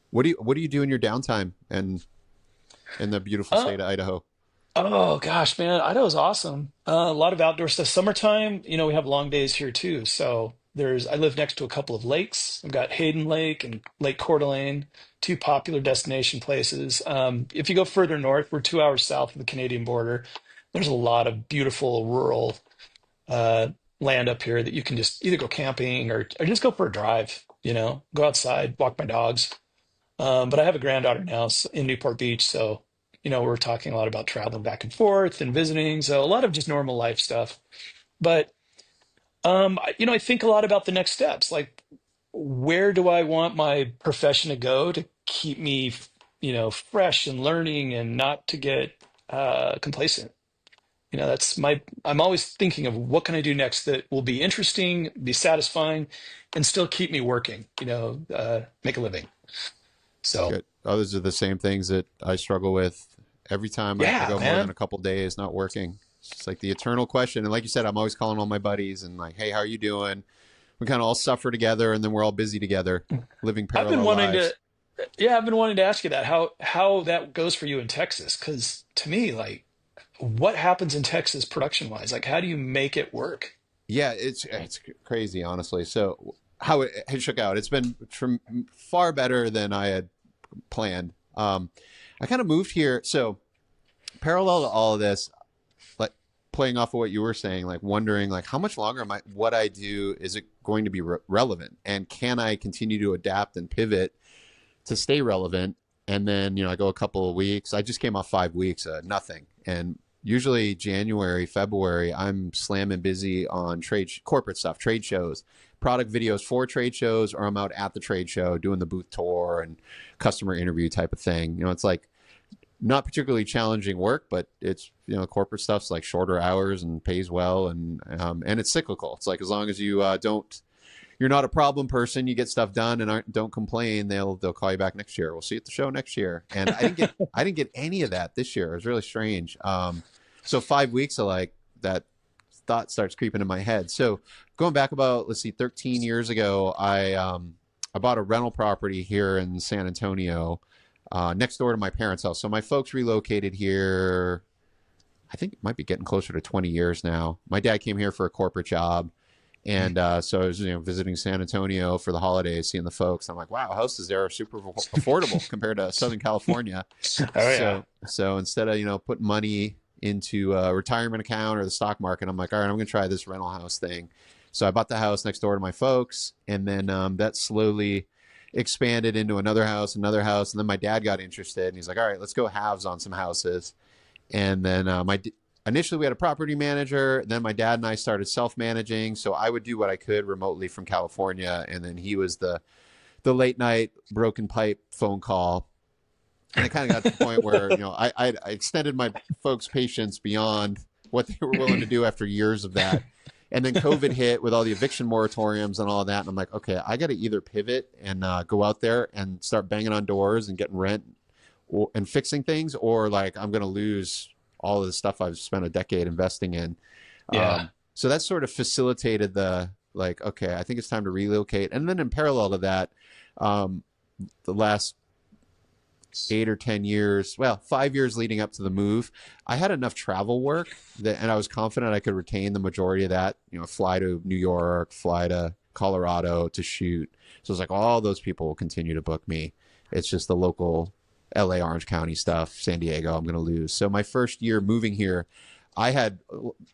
What do you do in your downtime and in the beautiful Uh, state of Idaho? oh gosh, man, Idaho's awesome. A lot of outdoor stuff. Summertime, we have long days here too. So I live next to a couple of lakes. I've got Hayden Lake and Lake Coeur d'Alene, two popular destination places. If you go further north, we're 2 hours south of the Canadian border. There's a lot of beautiful rural uh, land up here that you can just either go camping or just go for a drive, go outside, walk my dogs. But I have a granddaughter now in Newport Beach, so we're talking a lot about traveling back and forth and visiting. So a lot of just normal life stuff. But I think a lot about the next steps. Like, where do I want my profession to go to keep me, fresh and learning and not to get complacent? I'm always thinking of what can I do next that will be interesting, be satisfying, and still keep me working, make a living. So, Good. Others are the same things that I struggle with every time I yeah, go more than man. a couple days not working. It's just like the eternal question. And like you said, I'm always calling all my buddies and like, hey, how are you doing? We kind of all suffer together and then we're all busy together, living I've been parallel wanting lives. to, yeah, I've been wanting to ask you that, how that goes for you in Texas. Because to me, like, what happens in Texas production wise? Like, how do you make it work? Yeah, it's crazy, honestly. So how it shook out, it's been far better than I had planned. I kind of moved here. So parallel to all of this, like playing off of what you were saying, like wondering like how much longer what I do, is it going to be relevant? And can I continue to adapt and pivot to stay relevant? And then, I go a couple of weeks. I just came off 5 weeks, nothing. And usually January, February, I'm slamming busy on corporate stuff, trade shows, product videos for trade shows, or I'm out at the trade show doing the booth tour and customer interview type of thing. It's like not particularly challenging work, but it's, corporate stuff's like shorter hours and pays well. And it's cyclical. It's like, as long as you you're not a problem person, you get stuff done and don't complain, they'll call you back next year. We'll see you at the show next year. And I didn't get any of that this year. It was really strange. So 5 weeks of like that thought starts creeping in my head. So going back about, let's see, 13 years ago, I bought a rental property here in San Antonio, next door to my parents' house. So my folks relocated here. I think it might be getting closer to 20 years now. My dad came here for a corporate job. And so I was, visiting San Antonio for the holidays, seeing the folks. I'm like, wow, houses there are super affordable compared to Southern California. Oh yeah. So instead of, putting money into a retirement account or the stock market, I'm like, all right, I'm going to try this rental house thing. So I bought the house next door to my folks. And then that slowly expanded into another house. And then my dad got interested and he's like, all right, let's go halves on some houses. And then initially we had a property manager. Then my dad and I started self-managing. So I would do what I could remotely from California. And then he was the late night broken pipe phone call. And it kind of got to the point where, I extended my folks' patience beyond what they were willing to do after years of that. And then COVID hit with all the eviction moratoriums and all of that. And I'm like, okay, I got to either pivot and go out there and start banging on doors and getting rent and fixing things, or like I'm going to lose all of the stuff I've spent a decade investing in. Yeah. So that sort of facilitated the like, okay, I think it's time to relocate. And then in parallel to that, the last 8 or 10 years, well, 5 years leading up to the move, I had enough travel work and I was confident I could retain the majority of that, fly to New York, fly to Colorado to shoot. So it's like all those people will continue to book me. It's just the local LA, Orange County stuff, San Diego, I'm going to lose. So my first year moving here, I had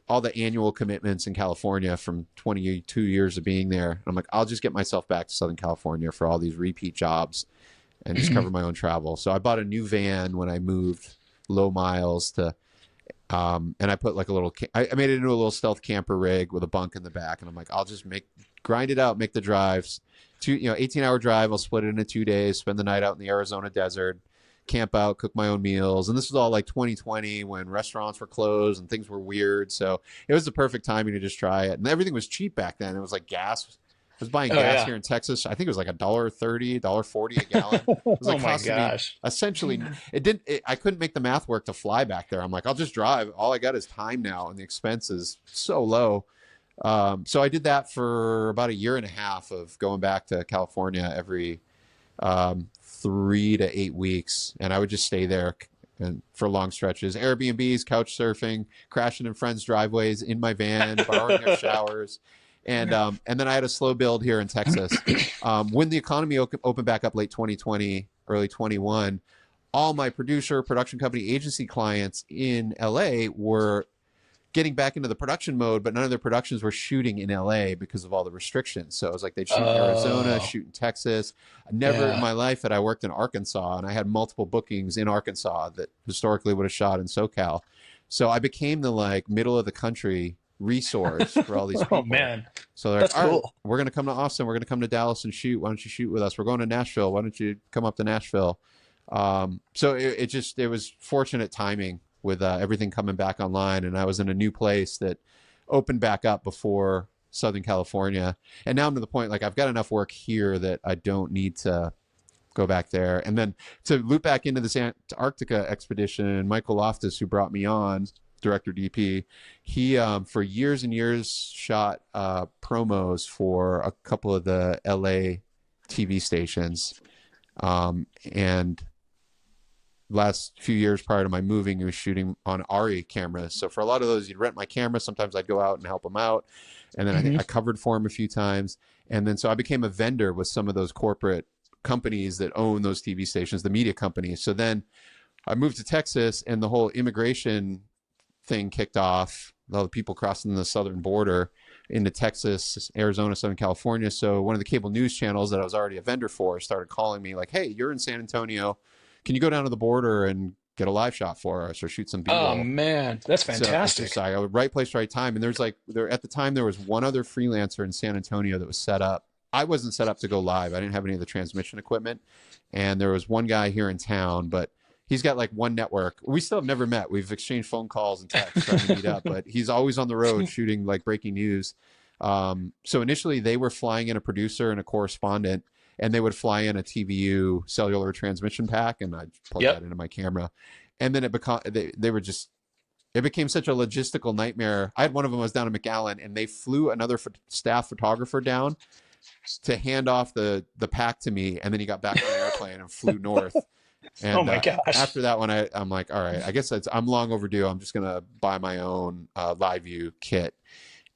all the annual commitments in California from 22 years of being there. And I'm like, I'll just get myself back to Southern California for all these repeat jobs and just cover my own travel. So I bought a new van when I moved, low miles to, and I put like I made it into a little stealth camper rig with a bunk in the back. And I'm like, I'll just grind it out, make the drives. 18-hour drive. I'll split it into 2 days, spend the night out in the Arizona desert, camp out, cook my own meals. And this was all like 2020 when restaurants were closed and things were weird. So it was the perfect timing to just try it. And everything was cheap back then. It was like gas. I was buying Oh gas yeah. here in Texas. I think it was like $1.30, $1.40 a gallon. It was Oh like my costing me gosh. essentially, I couldn't make the math work to fly back there. I'm like, I'll just drive. All I got is time now. And the expense is so low. So I did that for about a year and a half of going back to California every 3 to 8 weeks, and I would just stay there and for long stretches. Airbnbs, couch surfing, crashing in friends' driveways in my van, borrowing their showers. And then I had a slow build here in Texas. When the economy opened back up late 2020, early 21, all my production company, agency clients in LA were getting back into the production mode, but none of their productions were shooting in LA because of all the restrictions. So it was like they'd shoot in Arizona, Oh, shoot in Texas. Never in yeah. my life had I worked in Arkansas, and I had multiple bookings in Arkansas that historically would have shot in SoCal. So I became the like middle of the country resource for all these Oh people. man, So they're like, that's all right, cool. we're going to come to Austin. We're going to come to Dallas and shoot. Why don't you shoot with us? We're going to Nashville. Why don't you come up to Nashville? So it was fortunate timing with everything coming back online, and I was in a new place that opened back up before Southern California, and now I'm to the point like I've got enough work here that I don't need to go back there. And then to loop back into this Antarctica expedition, Michael Loftus, who brought me on, director DP, he for years and years shot promos for a couple of the LA TV stations, and last few years prior to my moving, he was shooting on Arri cameras. So for a lot of those, you'd rent my camera. Sometimes I'd go out and help him out. And then I think Hmm. I covered for him a few times. And then so I became a vendor with some of those corporate companies that own those TV stations, the media companies. So then I moved to Texas, and the whole immigration thing kicked off, all the people crossing the southern border into Texas, Arizona, Southern California. So one of the cable news channels that I was already a vendor for started calling me like, hey, you're in San Antonio. Can you go down to the border and get a live shot for us or shoot some Oh B-roll? man, that's So it's just fantastic. like right place, right time. And there at the time there was one other freelancer in San Antonio that was set up. I wasn't set up to go live. I didn't have any of the transmission equipment. And there was one guy here in town, but he's got like one network. We still have never met. We've exchanged phone calls and texts trying to meet up, but he's always on the road shooting like breaking news. So initially they were flying in a producer and a correspondent, and they would fly in a TVU cellular transmission pack, and I'd plug Yep. that into my camera. And then they were just, it became such a logistical nightmare. I had one of them, I was down in McAllen, and they flew another staff photographer down to hand off the pack to me, and then he got back on the airplane and flew north. Oh And my gosh. after that one, I'm like, all right, I guess I'm long overdue. I'm just gonna buy my own live view kit,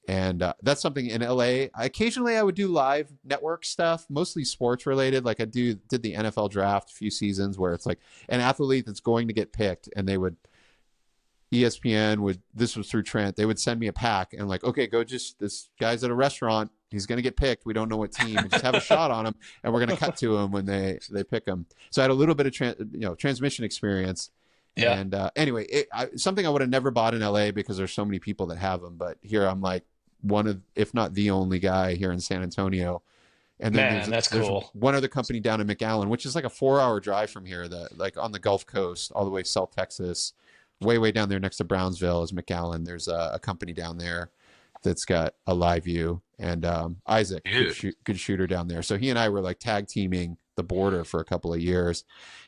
and that's something in LA. Occasionally, I would do live network stuff, mostly sports related. Like did the NFL draft a few seasons where it's like an athlete that's going to get picked, and they would ESPN would, this was through Trent, they would send me a pack and like, okay, go, just this guy's at a restaurant, he's going to get picked, we don't know what team, and just have a shot on him, and we're going to cut to him when they pick him. So I had a little bit of transmission experience. Yeah. And anyway, something I would have never bought in LA because there's so many people that have them, but here I'm like one of, if not the only guy here in San Antonio. And then Man, that's there's cool. one other company down in McAllen, which is like a 4-hour drive from here, that like on the Gulf Coast, all the way South Texas, way down there next to Brownsville is McAllen. There's a company down there that's got a live view, and Isaac, Dude. good shooter down there. So he and I were like tag teaming the border for a couple of years,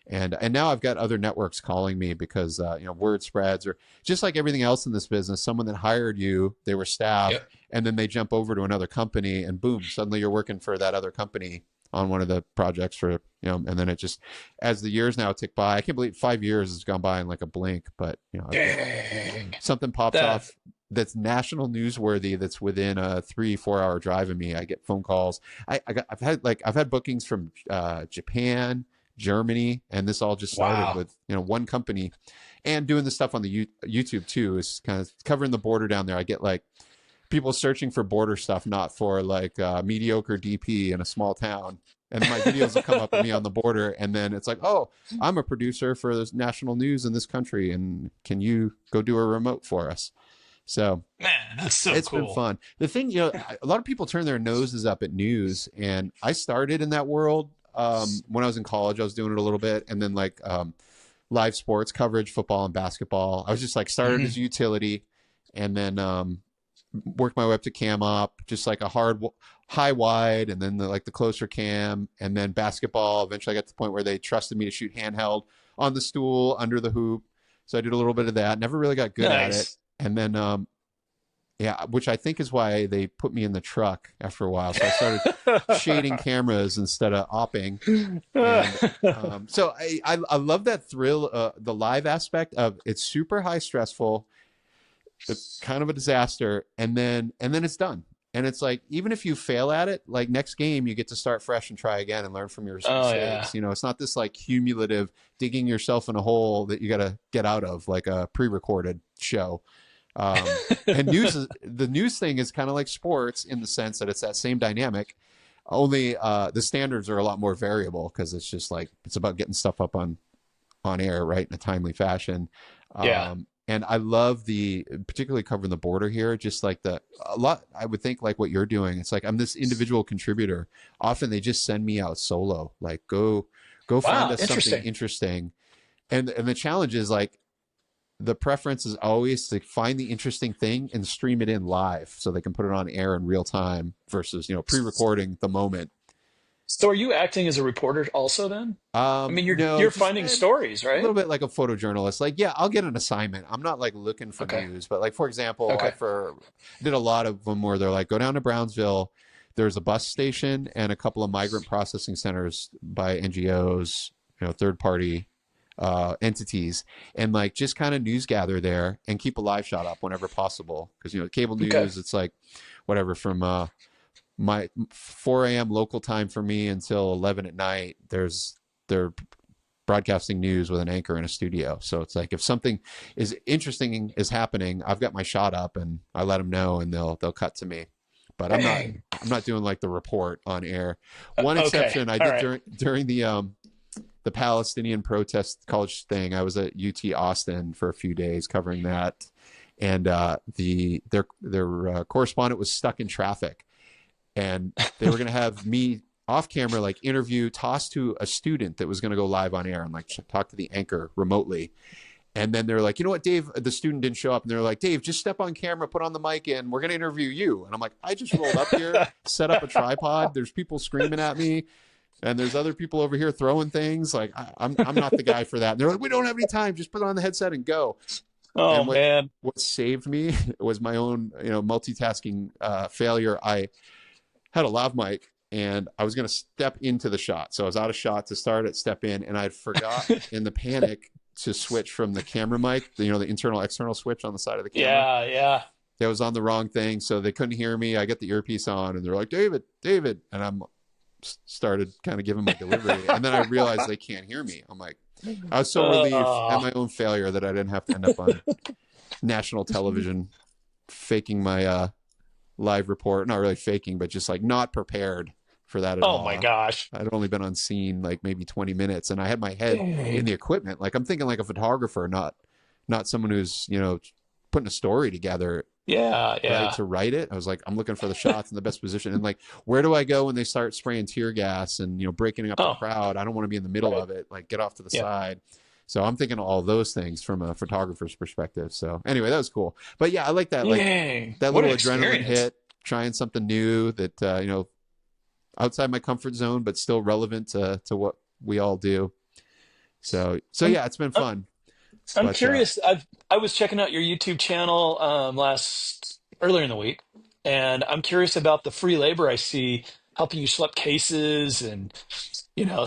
and now I've got other networks calling me because word spreads, or just like everything else in this business, someone that hired you, they were staff, Yep. and then they jump over to another company, and boom, suddenly you're working for that other company on one of the projects for, and then it just, as the years now tick by, I can't believe 5 years has gone by in like a blink, but Dang. something pops That. off that's national newsworthy, that's within a 3-4 hour drive of me. I get phone calls. I've had bookings from Japan, Germany, and this all just started Wow. with one company, and doing the stuff on the YouTube too, is kind of covering the border down there. I get like people searching for border stuff, not for like mediocre DP in a small town. And my videos will come up with me on the border, and then it's like, oh, I'm a producer for this national news in this country, and can you go do a remote for us? So Man, that's so it's been cool. fun. The thing, a lot of people turn their noses up at news, and I started in that world when I was in college. I was doing it a little bit, and then like live sports coverage, football and basketball. I was just like started Hmm. as utility, and then worked my way up to cam op, just like a high wide, and then the closer cam, and then basketball. Eventually I got to the point where they trusted me to shoot handheld on the stool under the hoop. So I did a little bit of that. Never really got good at it. Nice. And then yeah, which I think is why they put me in the truck after a while. So I started shading cameras instead of opping. And so I love that thrill, the live aspect of it's super high stressful. It's kind of a disaster, and then it's done. And it's like, even if you fail at it, like next game, you get to start fresh and try again and learn from your Oh yeah. mistakes. You know, it's not this like cumulative digging yourself in a hole that you got to get out of, like a pre-recorded show. And the news thing is kind of like sports in the sense that it's that same dynamic, only the standards are a lot more variable because it's just like, it's about getting stuff up on air, right, in a timely fashion. Yeah. And I love particularly covering the border here, just like a lot, I would think like what you're doing. It's like, I'm this individual contributor. Often they just send me out solo, like go find Wow. us something Interesting. interesting. And the challenge is like, the preference is always to find the interesting thing and stream it in live so they can put it on air in real time versus, pre-recording the moment. So are you acting as a reporter also then? I mean, No, you're just finding stories, a right? little bit like a photojournalist. Like, yeah, I'll get an assignment. I'm not like looking for Okay. news, but like, for example, Okay. did a lot of them where they're like, go down to Brownsville. There's a bus station and a couple of migrant processing centers by NGOs, third party entities, and like just kind of news gather there and keep a live shot up whenever possible. Because, cable Okay. news, it's like whatever from my 4 a.m. local time for me until 11 at night. They're broadcasting news with an anchor in a studio. So it's like if something is interesting is happening, I've got my shot up and I let them know and they'll cut to me. But Dang. I'm not doing like the report on air. One Okay. exception I All did right. during the Palestinian protest college thing. I was at UT Austin for a few days covering that, and their correspondent was stuck in traffic, and they were going to have me off camera, like interview, toss to a student that was going to go live on air and like talk to the anchor remotely. And then they're like, you know what, Dave, the student didn't show up. And they're like, Dave, just step on camera, put on the mic in. We're going to interview you. And I'm like, I just rolled up here, set up a tripod. There's people screaming at me. And there's other people over here throwing things. Like, I'm not the guy for that. And they're like, we don't have any time. Just put on the headset and go. Oh And man. what saved me was my own, multitasking failure. I had a lav mic and I was going to step into the shot. So I was out of shot to start it, step in, and I'd forgot in the panic to switch from the camera mic, the internal external switch on the side of the camera. Yeah. Yeah. That was on the wrong thing. So they couldn't hear me. I get the earpiece on and they're like, David. And I'm started kind of giving my delivery. And then I realized they can't hear me. I'm like, I was so relieved at my own failure that I didn't have to end up on national television faking my live report. Not really faking, but just like not prepared for that at Oh all. my gosh. I'd only been on scene like maybe 20 minutes and I had my head in Dang. the equipment. Like I'm thinking like a photographer, not someone who's, putting a story together, Yeah. right, Yeah. to write it. I was like, I'm looking for the shots in the best position. And like, where do I go when they start spraying tear gas and, breaking up the Oh, crowd? I don't want to be in the middle right. of it. Like get off to the Yeah. side. So I'm thinking of all those things from a photographer's perspective. So anyway, that was cool. But yeah, I like that. Like Dang. that What little an adrenaline experience. hit, trying something new that, outside my comfort zone, but still relevant to what we all do. So I'm, yeah, it's been I'm fun. I'm But curious. I was checking out your YouTube channel last earlier in the week, and I'm curious about the free labor I see helping you schlep cases and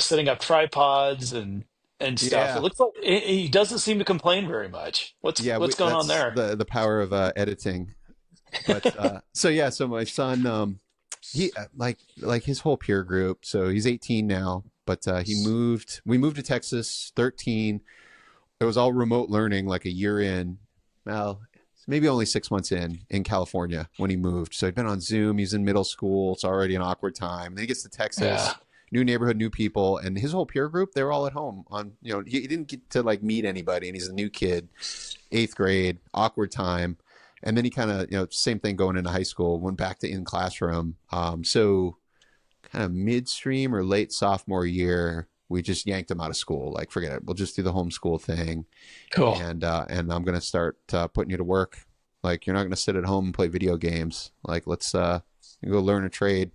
setting up tripods and stuff. It yeah, looks like he doesn't seem to complain very much. yeah, What's going on that's there? the power of editing. But so my son, he like his whole peer group. So he's 18 now, but we moved to Texas 13. It was all remote learning, like a year in. Well, maybe only 6 months in California when he moved. So he'd been on Zoom. He's in middle school. It's already an awkward time. Then he gets to Yeah. Texas, new neighborhood, new people, and his whole peer group, they were all at home. He didn't get to like meet anybody, and he's a new kid, 8th grade, awkward time. And then he kind of, same thing going into high school, went back to in classroom. So kind of midstream or late sophomore year, we just yanked him out of school. Like, forget it. We'll just do the homeschool thing. Cool. And I'm going to start putting you to work. Like, you're not going to sit at home and play video games. Like, let's go learn a trade.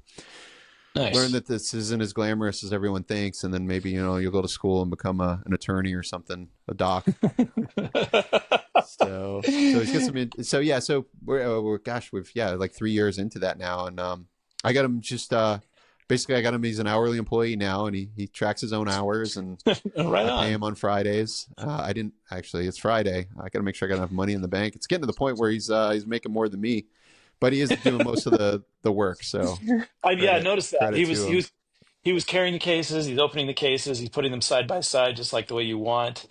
Learn Nice. that this isn't as glamorous as everyone thinks. And then maybe, you'll go to school and become an attorney or something, a doc. So he's got so yeah, so we're gosh, we've like 3 years into that now, and I got him just basically I got him. He's an hourly employee now, and he tracks his own hours, and Right I pay on. him on Fridays. I didn't actually. It's Friday. I got to make sure I got enough money in the bank. It's getting to the point where he's making more than me, but he is doing most of the work. So Yeah, I noticed that credit to him. he was carrying the cases, he's opening the cases, he's putting them side by side, just like the way you want.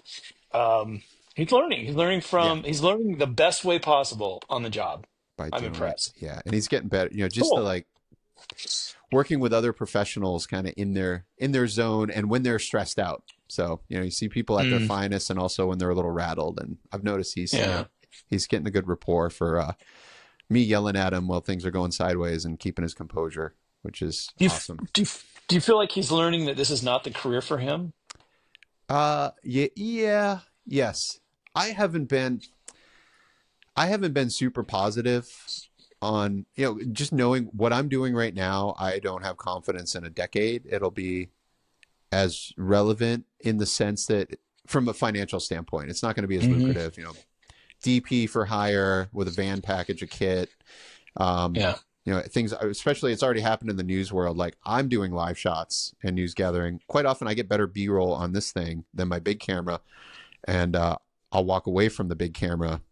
He's learning. Yeah, He's learning the best way possible on the job. by I'm doing it. impressed. Yeah, and he's getting better. Just to Cool. like working with other professionals, kind of in their zone, and when they're stressed out. So you see people at their Mm, finest, and also when they're a little rattled. And I've noticed yeah. he's getting a good rapport for me yelling at him while things are going sideways and keeping his composure, which is Do you, f- awesome. do you feel like he's learning that this is not the career for him? Yeah, yeah, yes. I haven't been I haven't been super positive on, just knowing what I'm doing right now. I don't have confidence in a decade it'll be as relevant, in the sense that from a financial standpoint, it's not going to be as Hmm. lucrative, DP for hire with a van package, a kit. Um, Yeah. things, especially it's already happened in the news world. Like I'm doing live shots and news gathering. Quite often I get better B-roll on this thing than my big camera. And I'll walk away from the big camera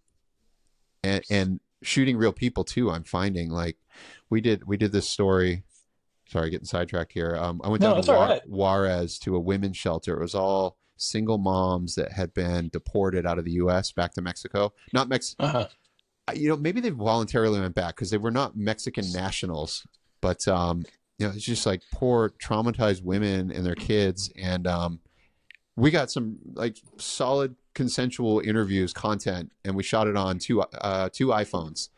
and shooting real people too. I'm finding like we did this story. Sorry, getting sidetracked here. I went No, down to that's all right. Juarez to a women's shelter. It was all single moms that had been deported out of the U.S. back to Mexico. Not Mex. Uh-huh. Maybe they voluntarily went back because they were not Mexican nationals, but it's just like poor traumatized women and their kids. And we got some like solid consensual interviews content, and we shot it on two iPhones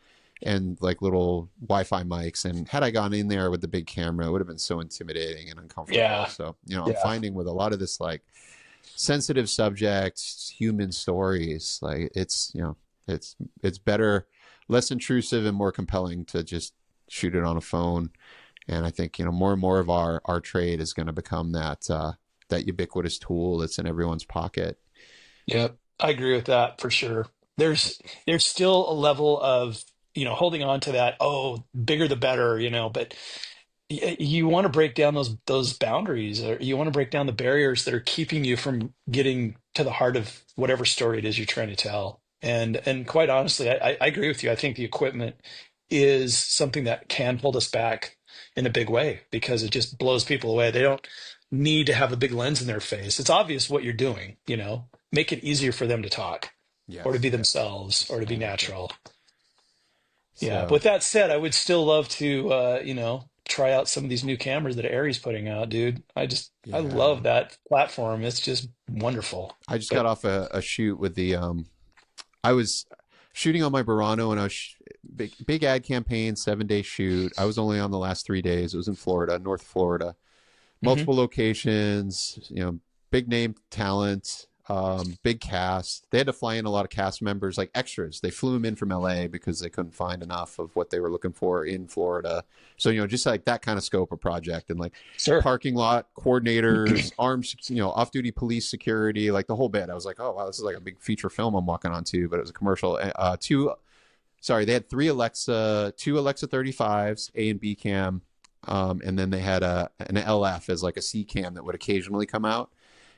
and like little Wi-Fi mics. And had I gone in there with the big camera, it would have been so intimidating and uncomfortable. Yeah. So I'm Yeah. finding with a lot of this like sensitive subjects, human stories, like it's better, less intrusive and more compelling to just shoot it on a phone. And I think more and more of our trade is going to become that ubiquitous tool that's in everyone's pocket. Yep. I agree with that for sure. There's still a level of, holding on to that, oh, bigger the better, but you want to break down those boundaries, or you want to break down the barriers that are keeping you from getting to the heart of whatever story it is you're trying to tell. And quite honestly, I agree with you. I think the equipment is something that can hold us back in a big way because it just blows people away. They don't need to have a big lens in their face. It's obvious what you're doing, make it easier for them to talk or to Yes, be yes, themselves or to be exactly. natural. Yeah. But So with that said, I would still love to, try out some of these new cameras that Arri's putting out, dude. I yeah, love that platform. It's just wonderful. I just got But off a shoot with the I was shooting on my Burano, and I was big ad campaign, 7-day shoot. I was only on the last 3 days. It was in Florida, North Florida, mhm. multiple locations, big name talent, big cast. They had to fly in a lot of cast members, like extras. They flew them in from LA because they couldn't find enough of what they were looking for in Florida. So, just like that kind of scope of project, and like Sure. parking lot coordinators, arms, off duty police security, like the whole bit. I was like, oh, wow, this is like a big feature film I'm walking onto, but it was a commercial. They had two Alexa 35s, A and B cam. And then they had an LF as like a C cam that would occasionally come out.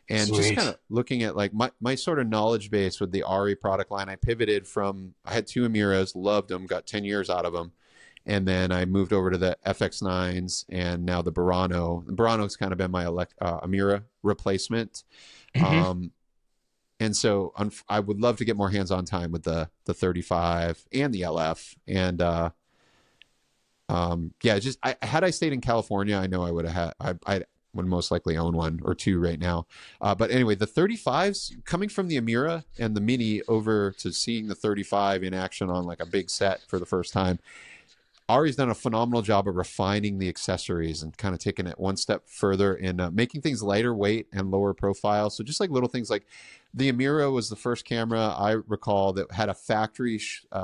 And just kind Sweet. of looking at like my sort of knowledge base with the Arri product line, I pivoted from, I had two Amiras, loved them, got 10 years out of them. And then I moved over to the FX9s and now the Burano. The Burano's kind of been my Amira replacement. Hmm. Um, and so I would love to get more hands-on time with the 35 and the LF. And yeah, just had I stayed in California, I know I would have had, I would most likely own one or two right now. But anyway, the 35s coming from the Amira and the Mini over to seeing the 35 in action on like a big set for the first time. Ari's done a phenomenal job of refining the accessories and kind of taking it one step further in making things lighter weight and lower profile. So just like little things like the Amira was the first camera I recall that had a factory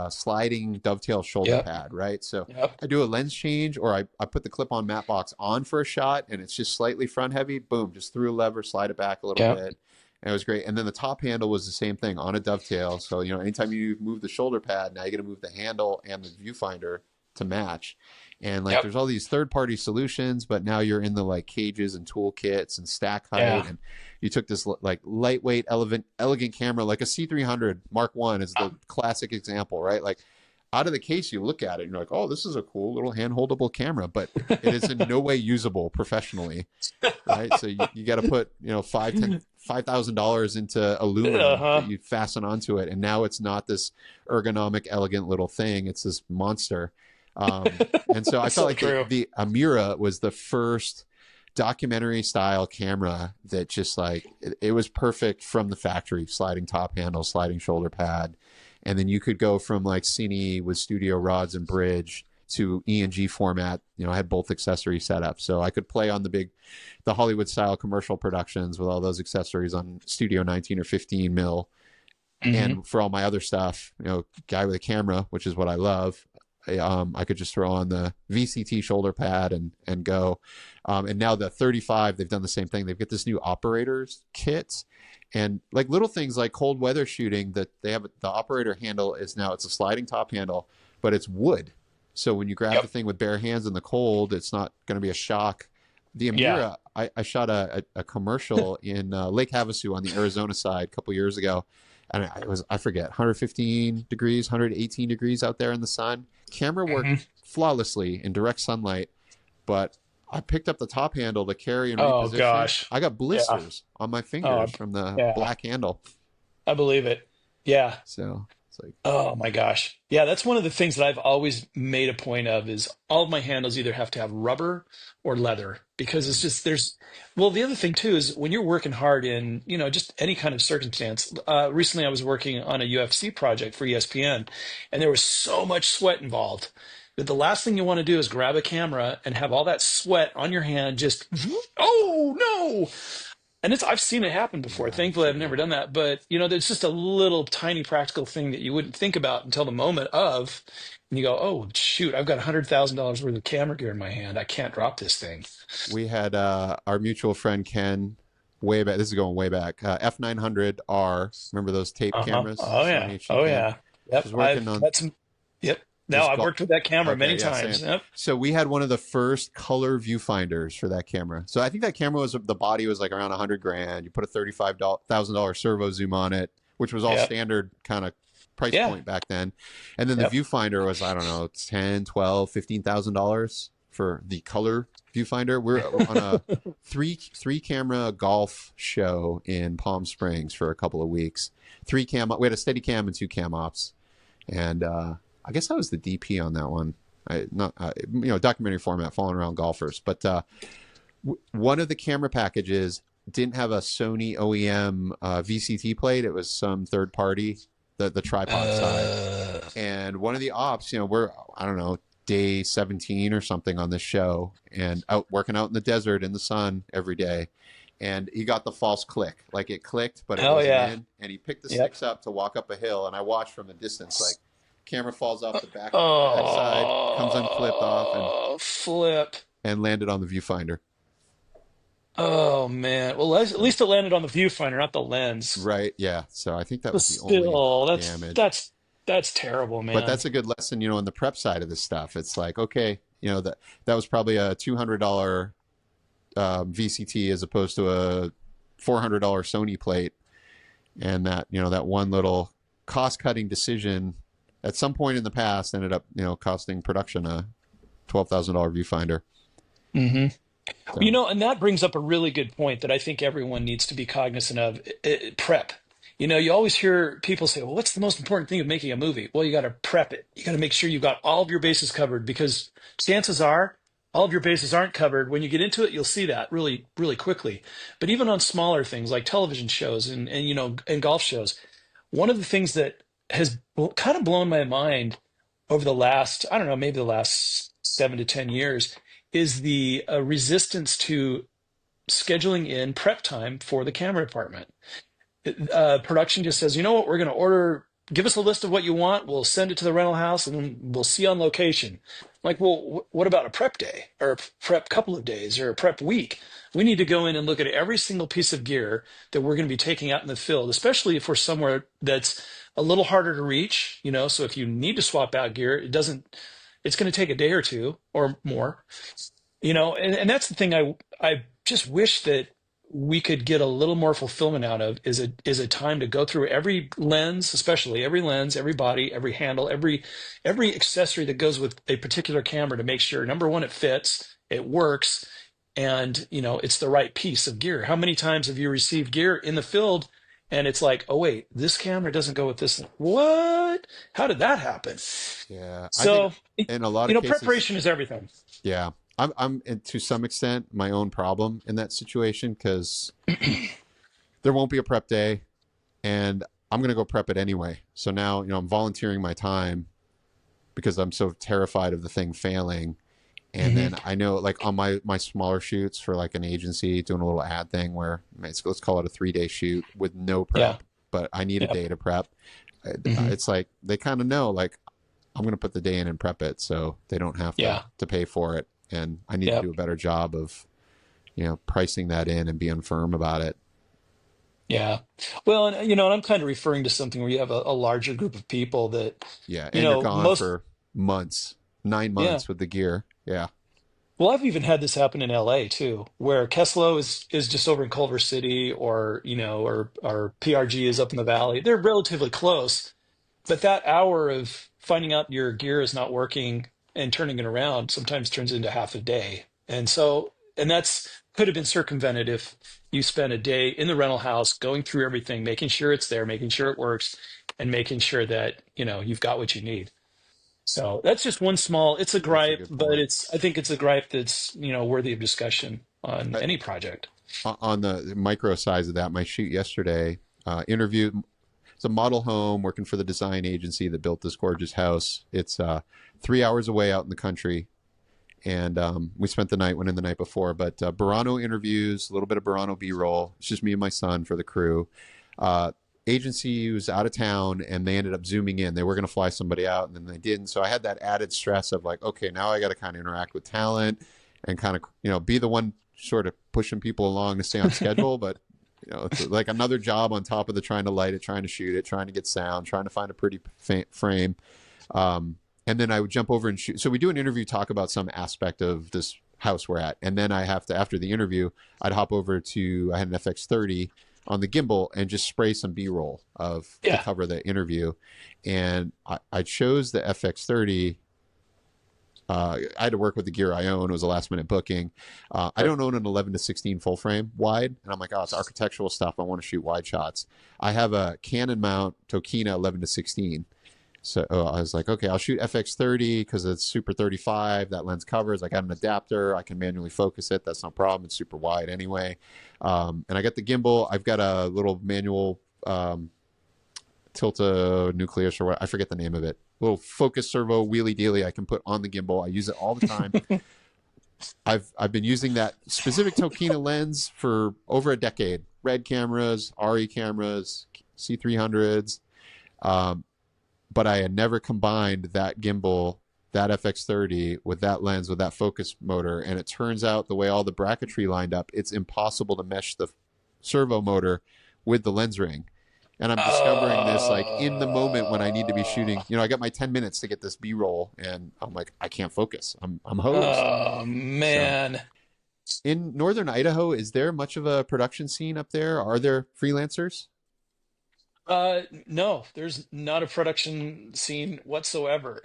sliding dovetail shoulder Yep. pad, right? So Yep. I do a lens change or I put the clip-on matte box on for a shot and it's just slightly front heavy. Boom, just threw a lever, slide it back a little Yep. bit. And it was great. And then the top handle was the same thing on a dovetail. So, anytime you move the shoulder pad, now you got to move the handle and the viewfinder to match. And like Yep. there's all these third-party solutions, but now you're in the like cages and toolkits and stack height. Yeah. And you took this like lightweight, elegant camera, like a C300 Mark One is the classic example, right? Like out of the case, you look at it and you're like, oh, this is a cool little hand holdable camera, but it is in no way usable professionally, right? So you got to put, $5,000 into aluminum that Uh-huh. you fasten onto it. And now it's not this ergonomic, elegant little thing. It's this monster. And so I felt So like true. the Amira was the first documentary style camera that just like, it was perfect from the factory, sliding top handle, sliding shoulder pad. And then you could go from like Cine with studio rods and bridge to E&G format. I had both accessories set up. So I could play on the Hollywood style commercial productions with all those accessories on Studio 19 or 15 mil. Hmm. And for all my other stuff, guy with a camera, which is what I love, I could just throw on the VCT shoulder pad and go. And now the 35, they've done the same thing. They've got this new operators kit, and like little things like cold weather shooting, that they have the operator handle is now, it's a sliding top handle, but it's wood. So when you grab the Yep. thing with bare hands in the cold, it's not going to be a shock. The Yeah. Amira, I shot a commercial in Lake Havasu on the Arizona side a couple years ago, and it was, I forget, 115 degrees, 118 degrees out there in the sun. Camera worked Hmm. flawlessly in direct sunlight, but I picked up the top handle to carry and Oh reposition. gosh. I got Yeah. blisters on my Oh, fingers from the yeah. black handle. I believe it. Yeah. So it's like, Oh my gosh. Yeah, that's one of the things that I've always made a point of is all of my handles either have to have rubber or leather because it's just well, the other thing too is when you're working hard in, just any kind of circumstance. Recently I was working on a UFC project for ESPN and there was so much sweat involved that the last thing you want to do is grab a camera and have all that sweat on your hand just, oh no. And I've seen it happen before. yeah, Thankfully, I've sure. never done that. But, there's just a little tiny practical thing that you wouldn't think about until the moment of, and you go, oh, shoot, I've got $100,000 worth of camera gear in my hand. I can't drop this thing. We had our mutual friend Ken way back. This is going way back. F900R. Remember those tape Uh-huh. cameras? Oh, yeah. Sony HD Oh, cam. yeah. Yep. Was working I've on got some. Yep. No, just I've golf. worked with that camera many Okay, yeah, same. times. Yep. So we had one of the first color viewfinders for that camera. So I think that camera was, the body was like around 100 grand. You put a $35,000 servo zoom on it, which was all Yep. standard kind of price Yeah. point back then. And then the Yep. viewfinder was, I don't know, 10, 12, $15,000 for the color viewfinder. We're on a three camera golf show in Palm Springs for a couple of weeks. We had a steady cam and two cam ops. And I guess I was the DP on that one. Not documentary format, following around golfers. But one of the camera packages didn't have a Sony OEM VCT plate. It was some third party, the tripod side. Uh, And one of the ops, we're, I don't know, day 17 or something on this show, and working out in the desert in the sun every day. And he got the false click, like it clicked, but it oh, wasn't yeah. in. And he picked the Yep. sticks up to walk up a hill, and I watched from a distance, like camera falls off the backside, comes unclipped off, and Oh, flip. landed on the viewfinder. Oh man. Well, at least it landed on the viewfinder, not the lens. Right? Yeah. So I think that But was the only still, damage. that's terrible, But man. that's a good lesson, in the prep side of this stuff. It's like, okay, that was probably a $200 VCT as opposed to a $400 Sony plate, and that one little cost cutting decision at some point in the past ended up costing production a $12,000 viewfinder. Hmm. So And that brings up a really good point that I think everyone needs to be cognizant of. Prep. You always hear people say, well, what's the most important thing of making a movie? Well, you got to prep it. You got to make sure you've got all of your bases covered because chances are all of your bases aren't covered. When you get into it, you'll see that really, really quickly. But even on smaller things like television shows and golf shows, one of the things that has kind of blown my mind over the last, I don't know, maybe the last 7 to 10 years is the resistance to scheduling in prep time for the camera department. Production just says, you know what, we're going to order, give us a list of what you want. We'll send it to the rental house and then we'll see you on location. Like, well, what about a prep day or a prep couple of days or a prep week? We need to go in and look at every single piece of gear that we're going to be taking out in the field, especially if we're somewhere that's a little harder to reach, so if you need to swap out gear, it's going to take a day or two or more, and that's the thing I just wish that we could get a little more fulfillment out of is a time to go through every lens, especially every lens, every body, every handle, every accessory that goes with a particular camera to make sure, number one, it fits, it works, and it's the right piece of gear. How many times have you received gear in the field and it's like, oh wait, this camera doesn't go with this? What? How did that happen? Yeah, I think So, in a lot of cases, preparation is everything. yeah, to some extent my own problem in that situation because there won't be a prep day, and I'm gonna go prep it anyway. So now I'm volunteering my time because I'm so terrified of the thing failing. And Hmm. then I know, like on my smaller shoots for like an agency, doing a little ad thing where let's call it a 3-day shoot with no Yeah. prep, but I need a Yep. day to prep. Hmm. It's like they kind of know, like I'm going to put the day in and prep it, so they don't have to Yeah. pay for it. And I need to do Yep. a better job of pricing that in and being firm about it. Yeah. Well, and and I'm kind of referring to something where you have a larger group of people that, Yeah, and you're gone most, for months, nine yeah. months with the gear. Yeah, Well, I've even had this happen in LA too, where Keslo is just over in Culver City, or or PRG is up in the valley. They're relatively close, but that hour of finding out your gear is not working and turning it around sometimes turns into half a day. And that's could have been circumvented if you spent a day in the rental house going through everything, making sure it's there, making sure it works, and making sure that, you've got what you need. So that's just one small, it's a that's a gripe, good but point. I think it's a gripe that's, worthy of discussion on I, any project. on the micro size of that, my shoot yesterday, interview. It's a model home working for the design agency that built this gorgeous house. It's 3 hours away out in the country, and we spent the night. Went in the night before, but Burano interviews, a little bit of Burano B-roll. It's just me and my son for the crew. Uh, Agency was out of town, and they ended up zooming in. They were going to fly somebody out, and then they didn't. So I had that added stress of like, okay, now I got to kind of interact with talent and kind of be the one sort of pushing people along to stay on schedule, but it's like another job on top of the trying to light it, trying to shoot it, trying to get sound, trying to find a pretty frame. And then I would jump over and shoot. So we do an interview, talk about some aspect of this house we're at. And then I have to, after the interview, I'd hop over to, I had an FX30 on the gimbal and just spray some B-roll to Yeah. cover the interview. And I chose the FX30. I had to work with the gear I own. It was a last minute booking. I Sure. don't own an 11 to 16 full frame wide. And I'm like, oh, it's architectural stuff. I want to shoot wide shots. I have a Canon mount Tokina 11 to 16. So I was like, okay, I'll shoot FX30 because it's super 35. That lens covers. I got an adapter. I can manually focus it. That's no problem. It's super wide anyway. And I got the gimbal. I've got a little manual Tilta nucleus or what I forget the name of it. Little focus servo wheelie dealie I can put on the gimbal. I use it all the time. I've been using that specific Tokina lens for over a decade. Red cameras, Arri cameras, C300s. Um, but I had never combined that gimbal, that FX30 with that lens, with that focus motor. And it turns out the way all the bracketry lined up, it's impossible to mesh the servo motor with the lens ring. And I'm discovering this like in the moment when I need to be shooting. I got my 10 minutes to get this B-roll, and I'm like, I can't focus. I'm hosed. Oh So man. in northern Idaho, is there much of a production scene up there? Are there freelancers? No, there's not a production scene whatsoever.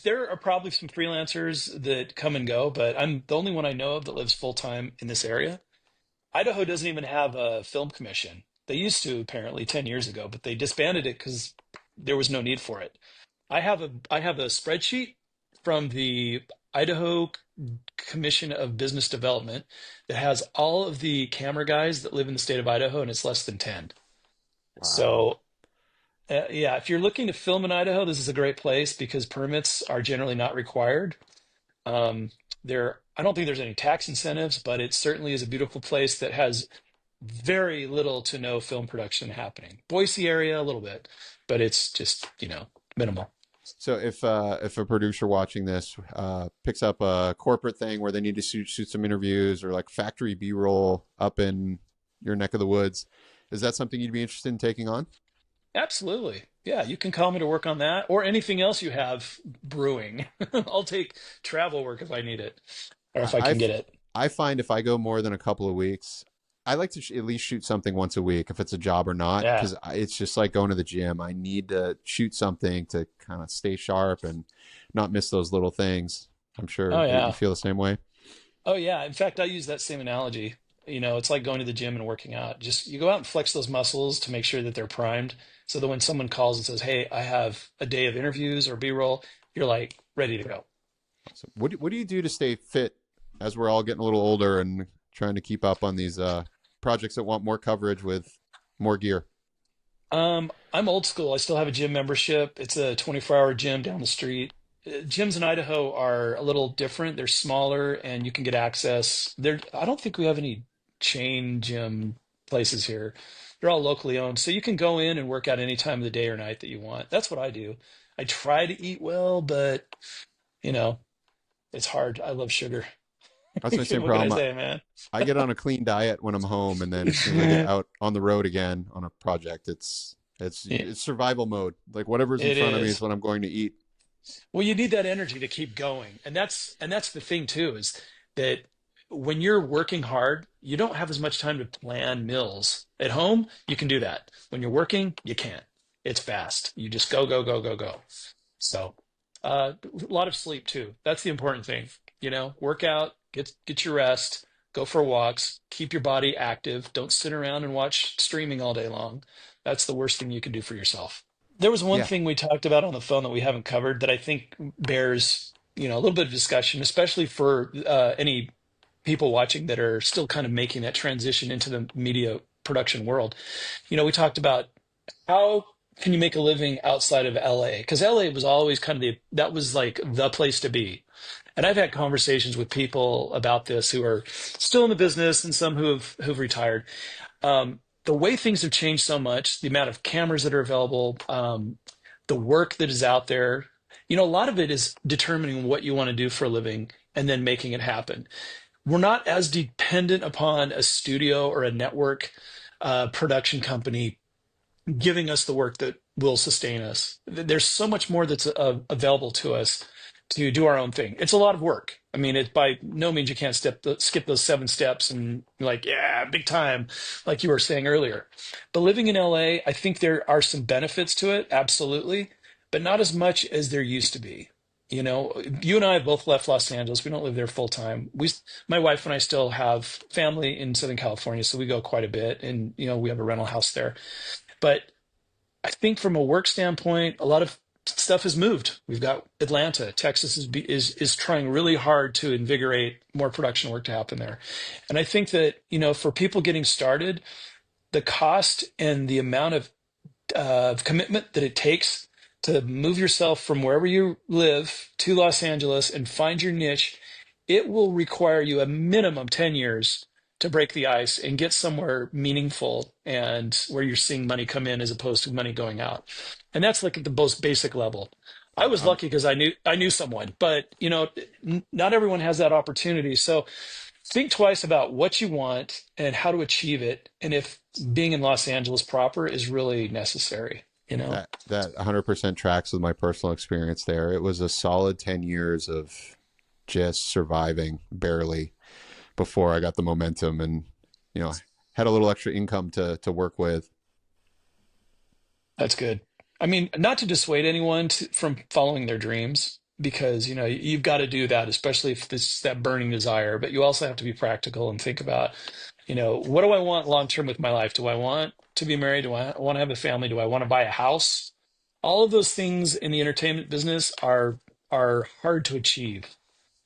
There are probably some freelancers that come and go, but I'm the only one I know of that lives full time in this area. Idaho doesn't even have a film commission. They used to apparently 10 years ago, but they disbanded it because there was no need for it. I have a spreadsheet from the Idaho Commission of Business Development that has all of the camera guys that live in the state of Idaho, and it's less than 10. Wow. So, yeah, if you're looking to film in Idaho, this is a great place because permits are generally not required. I don't think there's any tax incentives, but it certainly is a beautiful place that has very little to no film production happening. Boise area, a little bit, but it's just, minimal. So if a producer watching this picks up a corporate thing where they need to shoot some interviews or like factory B-roll up in your neck of the woods, is that something you'd be interested in taking on? Absolutely. Yeah, you can call me to work on that or anything else you have brewing. I'll take travel work if I need it or if I can I've get it. I find if I go more than a couple of weeks, I like to at least shoot something once a week, if it's a job or not, Yeah. because it's just like going to the gym. I need to shoot something to kind of stay sharp and not miss those little things. I'm Oh sure you yeah. feel the same way. Oh yeah. In fact, I use that same analogy. It's like going to the gym and working out. Just you go out and flex those muscles to make sure that they're primed, so that when someone calls and says, "Hey, I have a day of interviews or B-roll," you're like ready to go. So what do you do to stay fit as we're all getting a little older and trying to keep up on these projects that want more coverage with more gear? I'm old school. I still have a gym membership. It's a 24-hour gym down the street. Gyms in Idaho are a little different. They're smaller and you can get access. I don't think we have any chain gym places here. They're all locally owned. So you can go in and work out any time of the day or night that you want. That's what I do. I try to eat well, but you know, it's hard. I love sugar. That's my same What can I problem. say, man? I get on a clean diet when I'm home, and then as soon as I get out on the road again on a project, it's Yeah, it's survival mode. Like whatever's in it front of me is is. what I'm going to eat. Well, you need that energy to keep going. And that's the thing too, is that when you're working hard, you don't have as much time to plan meals. At home, you can do that. When you're working, you can't. It's fast. You just go, go, go, go, go. So, a lot of sleep too. That's the important thing. Work out, get your rest, go for walks, keep your body active. Don't sit around and watch streaming all day long. That's the worst thing you can do for yourself. There was one Yeah, thing we talked about on the phone that we haven't covered that I think bears, a little bit of discussion, especially for any people watching that are still kind of making that transition into the media production world. We talked about how can you make a living outside of LA? Because LA was always kind of that was like the place to be. And I've had conversations with people about this who are still in the business and some who've retired. The way things have changed so much, the amount of cameras that are available, the work that is out there, a lot of it is determining what you want to do for a living and then making it happen. We're not as dependent upon a studio or a network production company giving us the work that will sustain us. There's so much more that's available to us to do our own thing. It's a lot of work. I mean, it's by no means you can't skip those 7 steps and be like, yeah, big time, like you were saying earlier. But living in LA, I think there are some benefits to it, absolutely, but not as much as there used to be. You and I have both left Los Angeles. We don't live there full time. My wife and I still have family in Southern California, so we go quite a bit, and we have a rental house there. But I think from a work standpoint, a lot of stuff has moved. We've got Atlanta, Texas is trying really hard to invigorate more production work to happen there. And I think that, for people getting started, the cost and the amount of commitment that it takes to move yourself from wherever you live to Los Angeles and find your niche, it will require you a minimum 10 years to break the ice and get somewhere meaningful and where you're seeing money come in as opposed to money going out. And that's like at the most basic level. I was I'm lucky because I knew someone, but not everyone has that opportunity. So think twice about what you want and how to achieve it, and if being in Los Angeles proper is really necessary. that 100% tracks with my personal experience there. It was a solid 10 years of just surviving barely before I got the momentum and you know had a little extra income to work with. That's good. I mean, not to dissuade anyone from following their dreams, because you've got to do that, especially if this that burning desire. But you also have to be practical and think about, what do I want long term with my life? Do I want to be married? Do I want to have a family? Do I want to buy a house? All of those things in the entertainment business are hard to achieve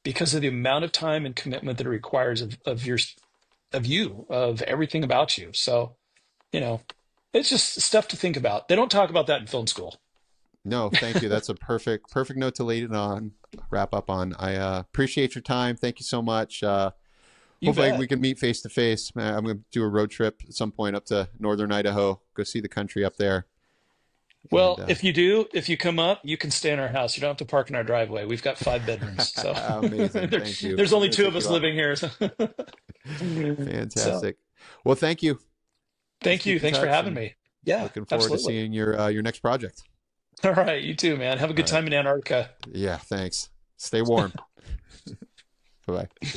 because of the amount of time and commitment that it requires of everything about you. So, you know, it's just stuff to think about. They don't talk about that in film school. No, thank you. That's a perfect note to lead it on, wrap up on. I appreciate your time. Thank you so much. You Hopefully we bet. can meet face to face. I'm going to do a road trip at some point up to northern Idaho, go see the country up there. And Well, if you come up, you can stay in our house. You don't have to park in our driveway. We've got 5 bedrooms. So amazing. Thank you. there's I'm only going to two of take you us up. living here. So, so Fantastic. Well, thank you. Let's thank you. keep in Thanks for touch having and me. Yeah, looking forward to absolutely. seeing your next project. All right. You too, man. Have a All good right. time in Antarctica. Yeah, thanks. Stay warm. Bye bye.